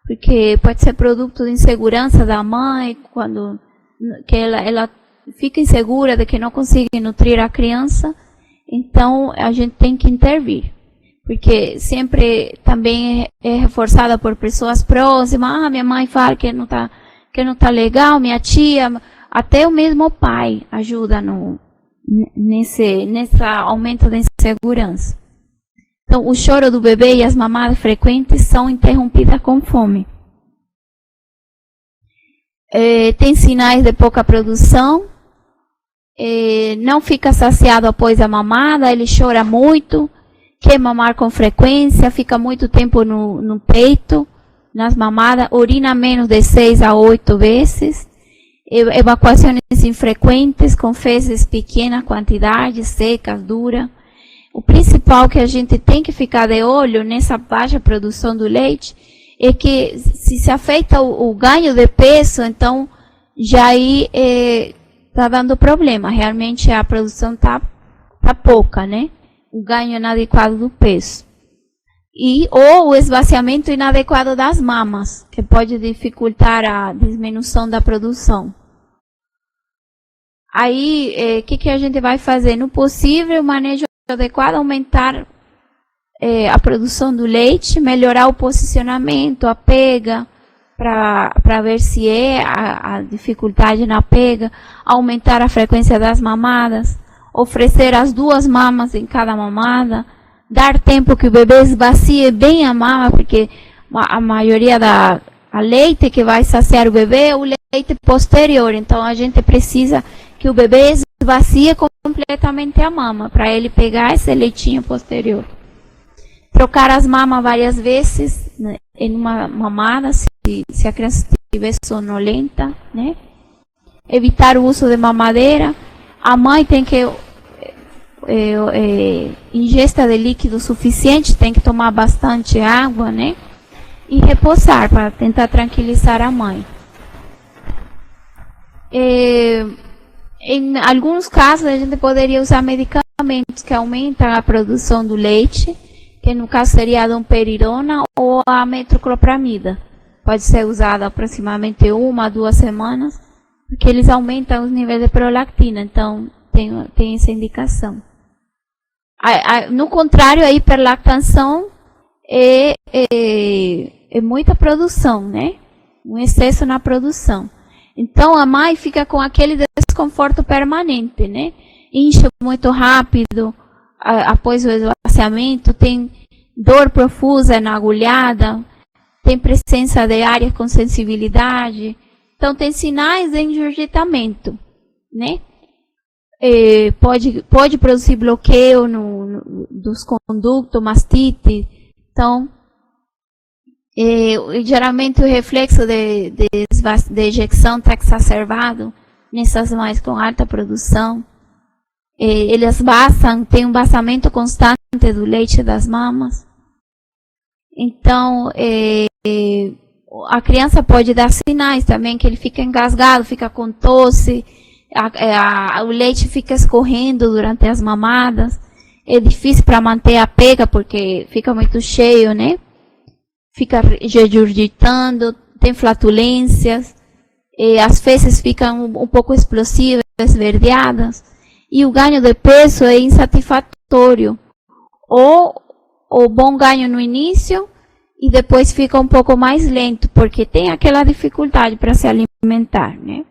porque pode ser produto de insegurança da mãe, quando que ela fica insegura de que não consegue nutrir a criança. Então, a gente tem que intervir, porque sempre também é reforçada por pessoas próximas. Minha mãe fala que não tá legal, minha tia, até o mesmo pai ajuda nesse aumento da insegurança. Então, o choro do bebê e as mamadas frequentes são interrompidas com fome. Tem sinais de pouca produção, não fica saciado após a mamada, ele chora muito, quer mamar com frequência, fica muito tempo no peito, nas mamadas, urina menos de 6 a 8 vezes, evacuações infrequentes, com fezes pequena quantidade, secas, duras. O principal que a gente tem que ficar de olho nessa baixa produção do leite é que se afeta o ganho de peso, então já aí está dando problema. Realmente a produção tá pouca, né? O ganho inadequado do peso. Ou o esvaziamento inadequado das mamas, que pode dificultar a diminuição da produção. Aí, o que a gente vai fazer? No possível, o manejo adequado, aumentar a produção do leite, melhorar o posicionamento, a pega, para ver se a dificuldade na pega, aumentar a frequência das mamadas, oferecer as 2 mamas em cada mamada, dar tempo que o bebê esvazie bem a mama, porque a maioria a leite que vai saciar o bebê é o leite posterior, então a gente precisa que o bebê esvazie completamente a mama, para ele pegar esse leitinho posterior. Trocar as mamas várias vezes, né, em uma mamada, se a criança estiver sonolenta, né? Evitar o uso de mamadeira. A mãe tem que ingesta de líquido suficiente, tem que tomar bastante água, né? E repousar para tentar tranquilizar a mãe. Em alguns casos, a gente poderia usar medicamentos que aumentam a produção do leite, que no caso seria a domperidona ou a metoclopramida. Pode ser usada aproximadamente 1 a 2 semanas, porque eles aumentam os níveis de prolactina, então tem essa indicação. No contrário, a hiperlactação é muita produção, né? Um excesso na produção. Então, a mãe fica com aquele desconforto permanente, né? Incha muito rápido após o esvaziamento, tem dor profusa na agulhada, tem presença de áreas com sensibilidade. Então, tem sinais de engurgitamento, né? Pode produzir bloqueio dos condutos, mastite. Então, geralmente o reflexo de ejecção está exacerbado nessas mães com alta produção. Eles tem um vazamento constante do leite das mamas. Então, a criança pode dar sinais também, que ele fica engasgado, fica com tosse, o leite fica escorrendo durante as mamadas. É difícil para manter a pega, porque fica muito cheio, né? Fica regurgitando, tem flatulências, as fezes ficam um pouco explosivas, esverdeadas, e o ganho de peso é insatisfatório. Ou bom ganho no início, e depois fica um pouco mais lento, porque tem aquela dificuldade para se alimentar, né?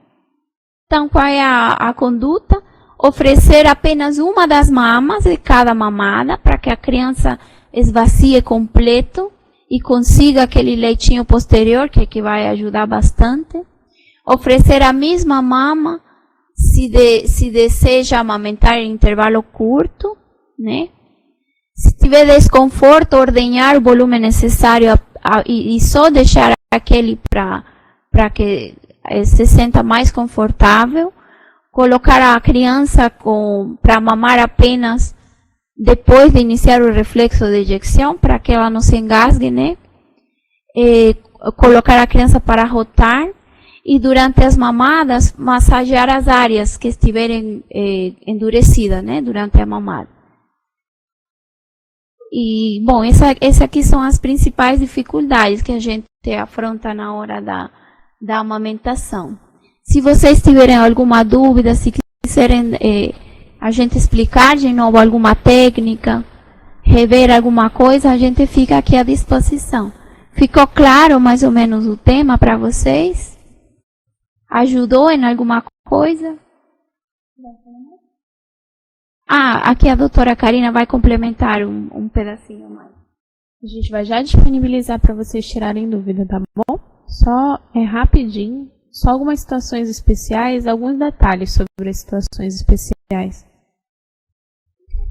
Então, qual é a conduta? Oferecer apenas uma das mamas de cada mamada, para que a criança esvazie completo e consiga aquele leitinho posterior, que vai ajudar bastante. Oferecer a mesma mama, se deseja amamentar em intervalo curto, né? Se tiver desconforto, ordenhar o volume necessário e só deixar aquele para que se sinta mais confortável. colocar a criança para mamar apenas depois de iniciar o reflexo de ejecção, para que ela não se engasgue, né? Colocar a criança para rotar e durante as mamadas massagear as áreas que estiverem endurecidas, né? Durante a mamada. E, bom, essas aqui são as principais dificuldades que a gente afronta na hora da amamentação. Se vocês tiverem alguma dúvida, se quiserem a gente explicar de novo alguma técnica, rever alguma coisa, a gente fica aqui à disposição. Ficou claro mais ou menos o tema para vocês? Ajudou em alguma coisa? Aqui a doutora Karina vai complementar um pedacinho mais. A gente vai já disponibilizar para vocês tirarem dúvida, tá bom? Só rapidinho, só algumas situações especiais, alguns detalhes sobre as situações especiais.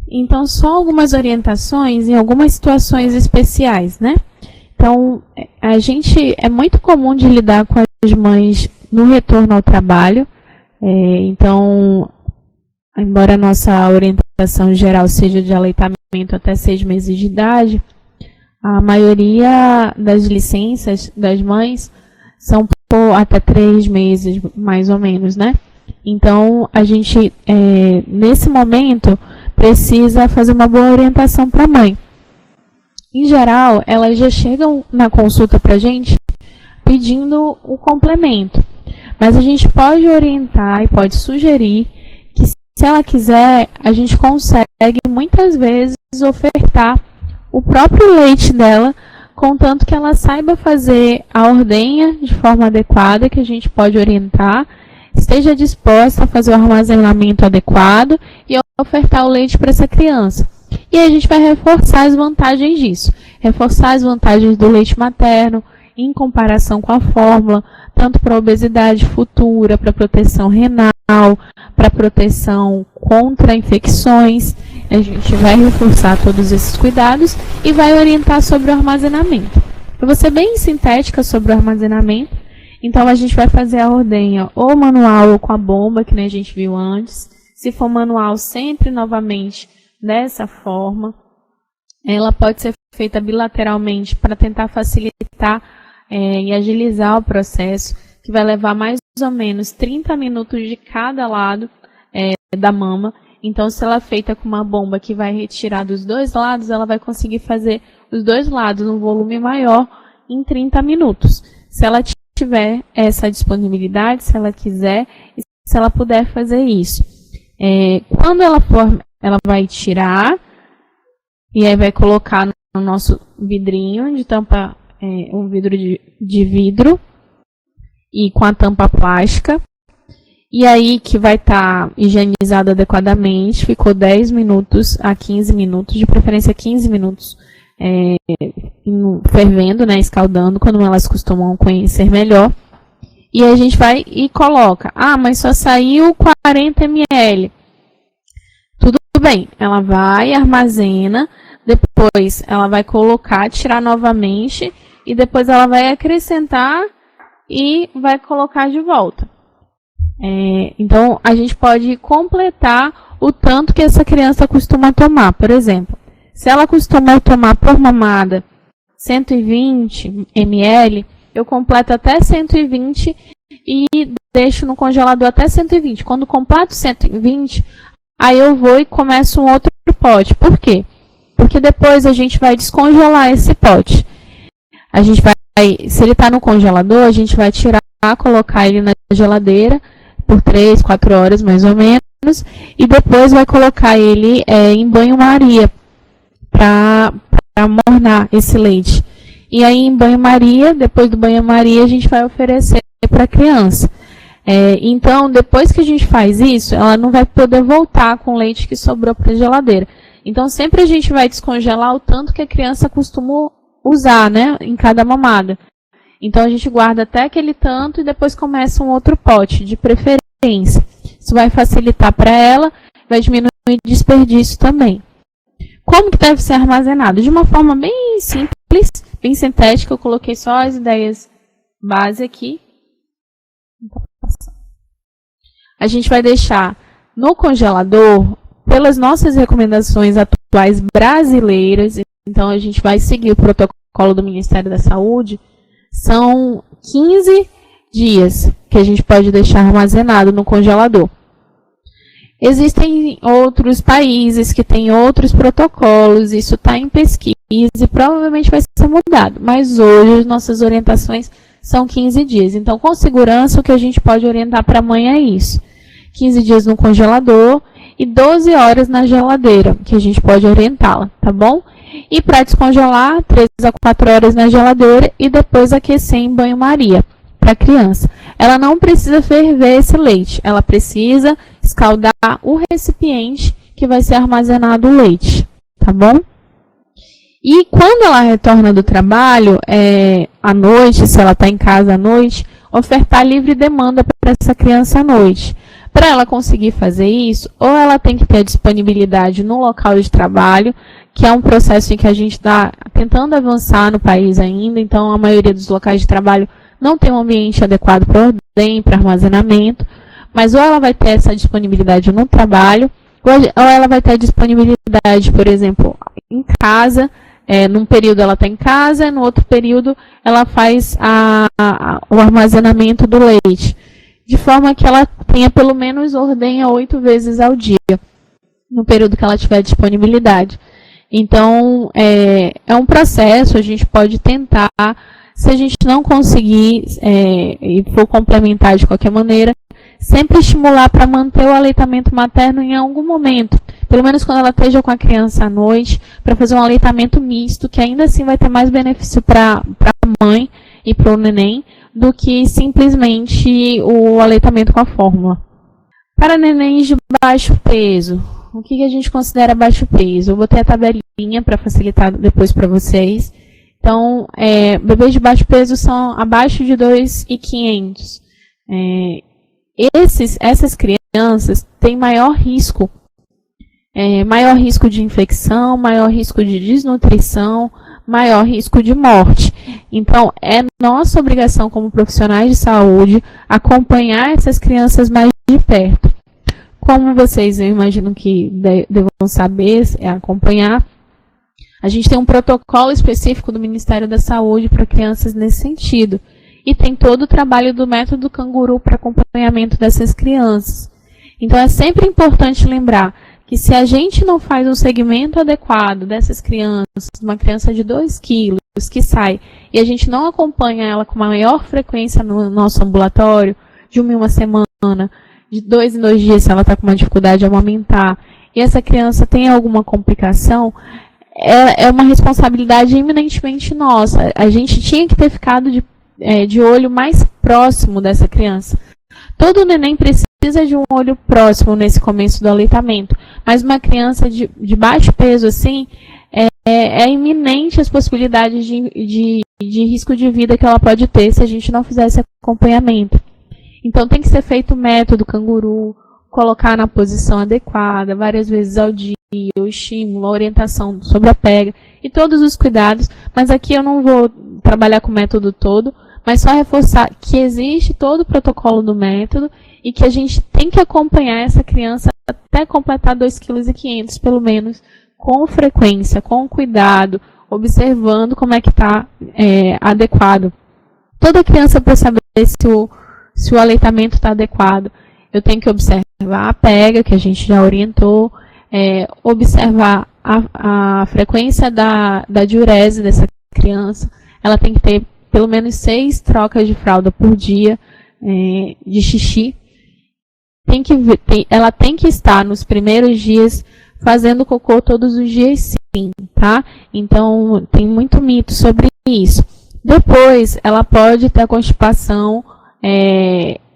Então, só algumas orientações em algumas situações especiais, né? Então, é muito comum de lidar com as mães no retorno ao trabalho. Então, embora a nossa orientação geral seja de aleitamento até 6 meses de idade, a maioria das licenças das mães são por até 3 meses, mais ou menos, né? Então, a gente, nesse momento, precisa fazer uma boa orientação para a mãe. Em geral, elas já chegam na consulta para a gente pedindo o complemento. Mas a gente pode orientar e pode sugerir que, se ela quiser, a gente consegue muitas vezes ofertar o próprio leite dela, contanto que ela saiba fazer a ordenha de forma adequada, que a gente pode orientar, esteja disposta a fazer o armazenamento adequado e ofertar o leite para essa criança. E aí a gente vai reforçar as vantagens disso. Reforçar as vantagens do leite materno em comparação com a fórmula, tanto para obesidade futura, para proteção renal, para proteção contra infecções. A gente vai reforçar todos esses cuidados e vai orientar sobre o armazenamento. Eu vou ser bem sintética sobre o armazenamento. Então, a gente vai fazer a ordenha ou manual ou com a bomba, que nem a gente viu antes. Se for manual, sempre novamente dessa forma. Ela pode ser feita bilateralmente para tentar facilitar e agilizar o processo, que vai levar mais ou menos 30 minutos de cada lado da mama. Então, se ela é feita com uma bomba que vai retirar dos dois lados, ela vai conseguir fazer os dois lados num volume maior em 30 minutos. Se ela tiver essa disponibilidade, se ela quiser, e se ela puder fazer isso. Quando ela for, ela vai tirar e aí vai colocar no nosso vidrinho de tampa, um vidro de vidro e com a tampa plástica. E aí que vai estar higienizado adequadamente, ficou 10 minutos a 15 minutos, de preferência 15 minutos fervendo, né, escaldando, quando elas costumam conhecer melhor. E aí a gente vai e coloca, mas só saiu 40 ml. Tudo bem, ela vai, armazena, depois ela vai colocar, tirar novamente, e depois ela vai acrescentar e vai colocar de volta. Então, a gente pode completar o tanto que essa criança costuma tomar. Por exemplo, se ela costuma tomar por mamada 120 ml, eu completo até 120 e deixo no congelador até 120. Quando completo 120, aí eu vou e começo um outro pote. Por quê? Porque depois a gente vai descongelar esse pote. A gente vai, se ele está no congelador, a gente vai tirar, colocar ele na geladeira por 3, 4 horas mais ou menos, e depois vai colocar ele em banho-maria para mornar esse leite. E aí em banho-maria, depois do banho-maria, a gente vai oferecer para a criança. Então, depois que a gente faz isso, ela não vai poder voltar com o leite que sobrou para a geladeira. Então, sempre a gente vai descongelar o tanto que a criança costuma usar, né, em cada mamada. Então, a gente guarda até aquele tanto e depois começa um outro pote, de preferência. Isso vai facilitar para ela, vai diminuir o desperdício também. Como que deve ser armazenado? De uma forma bem simples, bem sintética. Eu coloquei só as ideias base aqui. a gente vai deixar no congelador, pelas nossas recomendações atuais brasileiras, então a gente vai seguir o protocolo do Ministério da Saúde, são 15 dias que a gente pode deixar armazenado no congelador. Existem outros países que têm outros protocolos, isso está em pesquisa e provavelmente vai ser mudado, mas hoje as nossas orientações são 15 dias. Então, com segurança, o que a gente pode orientar para a mãe é isso. 15 dias no congelador e 12 horas na geladeira, que a gente pode orientá-la, tá bom? E para descongelar, 3 a 4 horas na geladeira e depois aquecer em banho-maria para a criança. Ela não precisa ferver esse leite, ela precisa escaldar o recipiente que vai ser armazenado o leite, tá bom? E quando ela retorna do trabalho, à noite, se ela está em casa à noite, ofertar livre demanda para essa criança à noite. Para ela conseguir fazer isso, ou ela tem que ter a disponibilidade no local de trabalho, que é um processo em que a gente está tentando avançar no país ainda, então a maioria dos locais de trabalho não tem um ambiente adequado para ordem, para armazenamento, mas ou ela vai ter essa disponibilidade no trabalho, ou ela vai ter a disponibilidade, por exemplo, em casa. Num período ela está em casa, no outro período ela faz o armazenamento do leite, de forma que ela tenha pelo menos ordenha 8 vezes ao dia, no período que ela tiver disponibilidade. Então, é um processo, a gente pode tentar, se a gente não conseguir e for complementar de qualquer maneira, sempre estimular para manter o aleitamento materno em algum momento, pelo menos quando ela esteja com a criança à noite, para fazer um aleitamento misto, que ainda assim vai ter mais benefício para a mãe e para o neném, do que simplesmente o aleitamento com a fórmula. Para nenéns de baixo peso, o que a gente considera baixo peso? Eu botei a tabelinha para facilitar depois para vocês. Então, bebês de baixo peso são abaixo de 2,500. Essas crianças têm maior risco de infecção, maior risco de desnutrição, maior risco de morte. Então, é nossa obrigação como profissionais de saúde acompanhar essas crianças mais de perto. Como vocês, eu imagino que devam saber, acompanhar, a gente tem um protocolo específico do Ministério da Saúde para crianças nesse sentido. E tem todo o trabalho do método Canguru para acompanhamento dessas crianças. Então, é sempre importante lembrar que se a gente não faz um segmento adequado dessas crianças, uma criança de 2 quilos que sai, e a gente não acompanha ela com maior frequência no nosso ambulatório, de 1 em 1 semana, de 2 em 2 dias se ela está com uma dificuldade de amamentar, e essa criança tem alguma complicação, é uma responsabilidade eminentemente nossa. A gente tinha que ter ficado de olho mais próximo dessa criança. Todo neném precisa de um olho próximo nesse começo do aleitamento, mas uma criança de baixo peso, assim, é iminente as possibilidades de risco de vida que ela pode ter se a gente não fizer esse acompanhamento. Então, tem que ser feito o método Canguru, colocar na posição adequada, várias vezes ao dia, o estímulo, a orientação sobre a pega e todos os cuidados, mas aqui eu não vou trabalhar com o método todo, mas só reforçar que existe todo o protocolo do método e que a gente tem que acompanhar essa criança até completar 2,5 kg, pelo menos, com frequência, com cuidado, observando como é que está adequado. Toda criança, para saber se o aleitamento está adequado, eu tenho que observar a pega, que a gente já orientou, observar a frequência da diurese dessa criança. Ela tem que ter pelo menos 6 trocas de fralda por dia de xixi. Ela tem que estar nos primeiros dias fazendo cocô todos os dias, sim, tá? Então, tem muito mito sobre isso. Depois, ela pode ter a constipação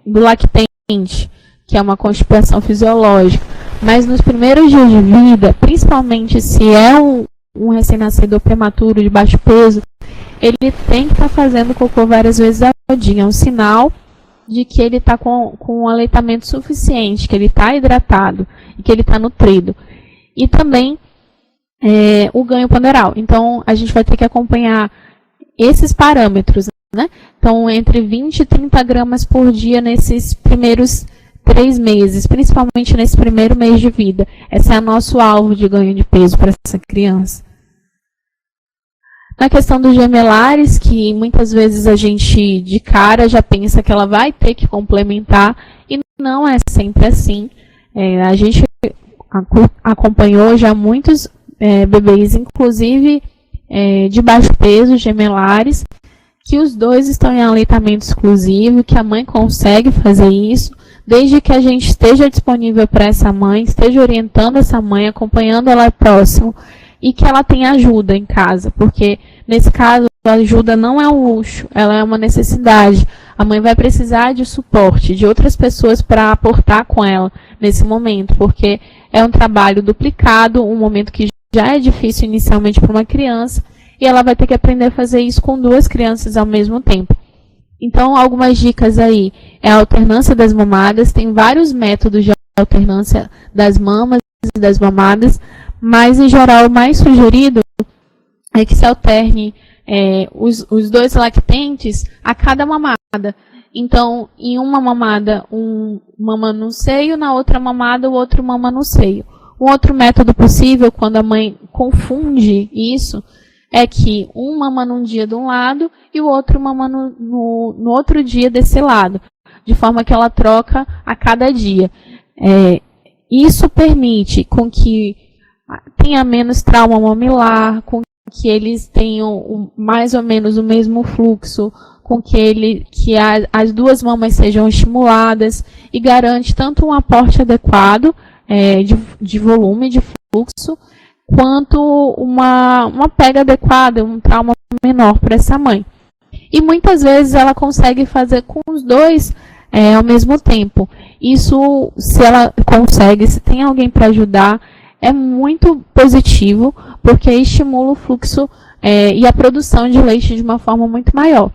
do lactente, que é uma constipação fisiológica. Mas nos primeiros dias de vida, principalmente se é um recém-nascido prematuro de baixo peso, ele tem que estar fazendo cocô várias vezes ao dia. É um sinal de que ele está com um aleitamento suficiente, que ele está hidratado e que ele está nutrido. E também o ganho ponderal. Então, a gente vai ter que acompanhar esses parâmetros, né? Então, entre 20 e 30 gramas por dia nesses primeiros 3 meses, principalmente nesse primeiro mês de vida. Esse é o nosso alvo de ganho de peso para essa criança. Na questão dos gemelares, que muitas vezes a gente de cara já pensa que ela vai ter que complementar, e não é sempre assim. A gente acompanhou já muitos bebês, inclusive de baixo peso, gemelares, que os dois estão em aleitamento exclusivo, que a mãe consegue fazer isso, desde que a gente esteja disponível para essa mãe, esteja orientando essa mãe, acompanhando ela próximo, e que ela tenha ajuda em casa, porque nesse caso a ajuda não é um luxo, ela é uma necessidade. A mãe vai precisar de suporte, de outras pessoas para aportar com ela nesse momento, porque é um trabalho duplicado, um momento que já é difícil inicialmente para uma criança, e ela vai ter que aprender a fazer isso com 2 crianças ao mesmo tempo. Então, algumas dicas aí. É a alternância das mamadas. Tem vários métodos de alternância das mamas e das mamadas, mas, em geral, o mais sugerido é que se alterne os 2 lactentes a cada mamada. Então, em uma mamada, um mama no seio, na outra mamada, o outro mama no seio. Um outro método possível, quando a mãe confunde isso, é que um mama num dia de um lado e o outro mama no outro dia desse lado, de forma que ela troca a cada dia. Isso permite com que tenha menos trauma mamilar, com que eles tenham mais ou menos o mesmo fluxo, com que as 2 mamas sejam estimuladas, e garante tanto um aporte adequado de volume, de fluxo, quanto uma pega adequada, um trauma menor para essa mãe. E muitas vezes ela consegue fazer com os 2 ao mesmo tempo. Isso, se ela consegue, se tem alguém para ajudar, é muito positivo, porque estimula o fluxo e a produção de leite de uma forma muito maior.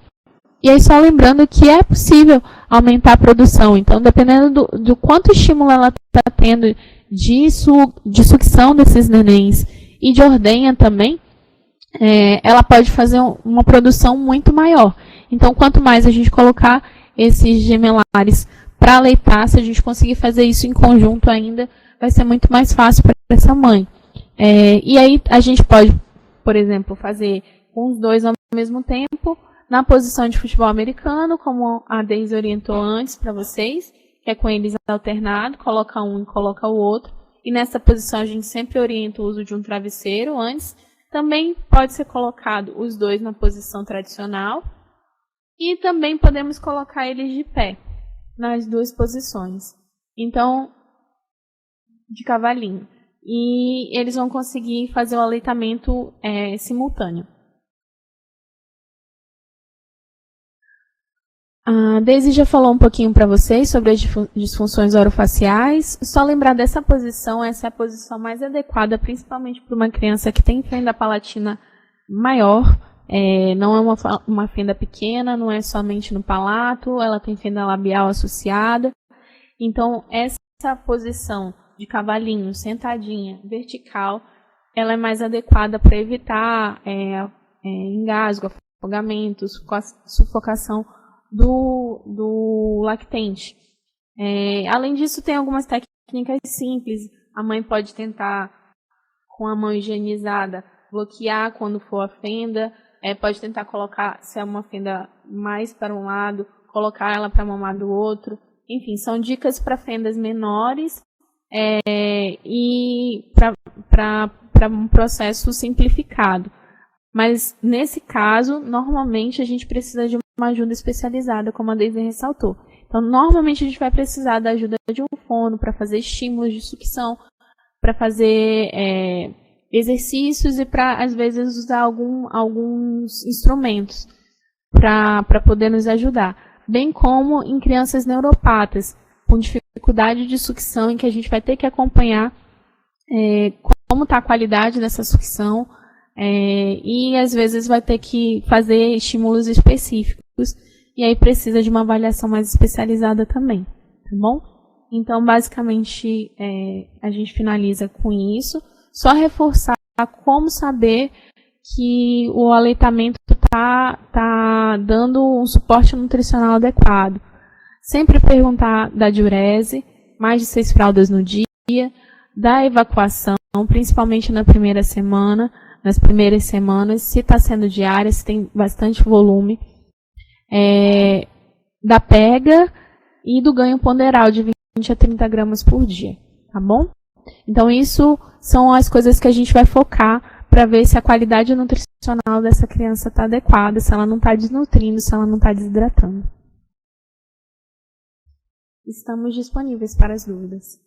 E aí, só lembrando que é possível aumentar a produção. Então, dependendo do quanto estímulo ela está tendo de sucção desses nenéns e de ordenha também, ela pode fazer uma produção muito maior. Então, quanto mais a gente colocar esses gemelares para aleitar, se a gente conseguir fazer isso em conjunto ainda, vai ser muito mais fácil para essa mãe. E aí, a gente pode, por exemplo, fazer com os 2 ao mesmo tempo, na posição de futebol americano, como a Deise orientou antes para vocês, que é com eles alternado, coloca um e coloca o outro. E nessa posição a gente sempre orienta o uso de um travesseiro antes. Também pode ser colocado os 2 na posição tradicional. E também podemos colocar eles de pé, nas 2 posições. Então, de cavalinho. E eles vão conseguir fazer o aleitamento simultâneo. A Deise já falou um pouquinho para vocês sobre as disfunções orofaciais. Só lembrar dessa posição, essa é a posição mais adequada, principalmente para uma criança que tem fenda palatina maior. Não é uma fenda pequena, não é somente no palato, ela tem fenda labial associada. Então, essa posição de cavalinho, sentadinha, vertical, ela é mais adequada para evitar engasgo, afogamento, sufocação do lactente. Além disso, tem algumas técnicas simples. A mãe pode tentar, com a mão higienizada, bloquear quando for a fenda. Pode tentar colocar, se é uma fenda mais para um lado, colocar ela para mamar do outro. Enfim, são dicas para fendas menores e para um processo simplificado. Mas, nesse caso, normalmente a gente precisa de uma ajuda especializada, como a Deise ressaltou. Então, normalmente a gente vai precisar da ajuda de um fono para fazer estímulos de sucção, para fazer exercícios e para, às vezes, usar alguns instrumentos para poder nos ajudar. Bem como em crianças neuropatas, com dificuldade de sucção, em que a gente vai ter que acompanhar como está a qualidade dessa sucção, e às vezes vai ter que fazer estímulos específicos, e aí precisa de uma avaliação mais especializada também, tá bom? Então, basicamente, a gente finaliza com isso. Só reforçar como saber que o aleitamento está dando um suporte nutricional adequado. Sempre perguntar da diurese, mais de 6 fraldas no dia, da evacuação, principalmente na primeira semana, nas primeiras semanas, se está sendo diária, se tem bastante volume, da pega e do ganho ponderal de 20 a 30 gramas por dia, tá bom? Então, isso são as coisas que a gente vai focar para ver se a qualidade nutricional dessa criança está adequada, se ela não está desnutrindo, se ela não está desidratando. Estamos disponíveis para as dúvidas.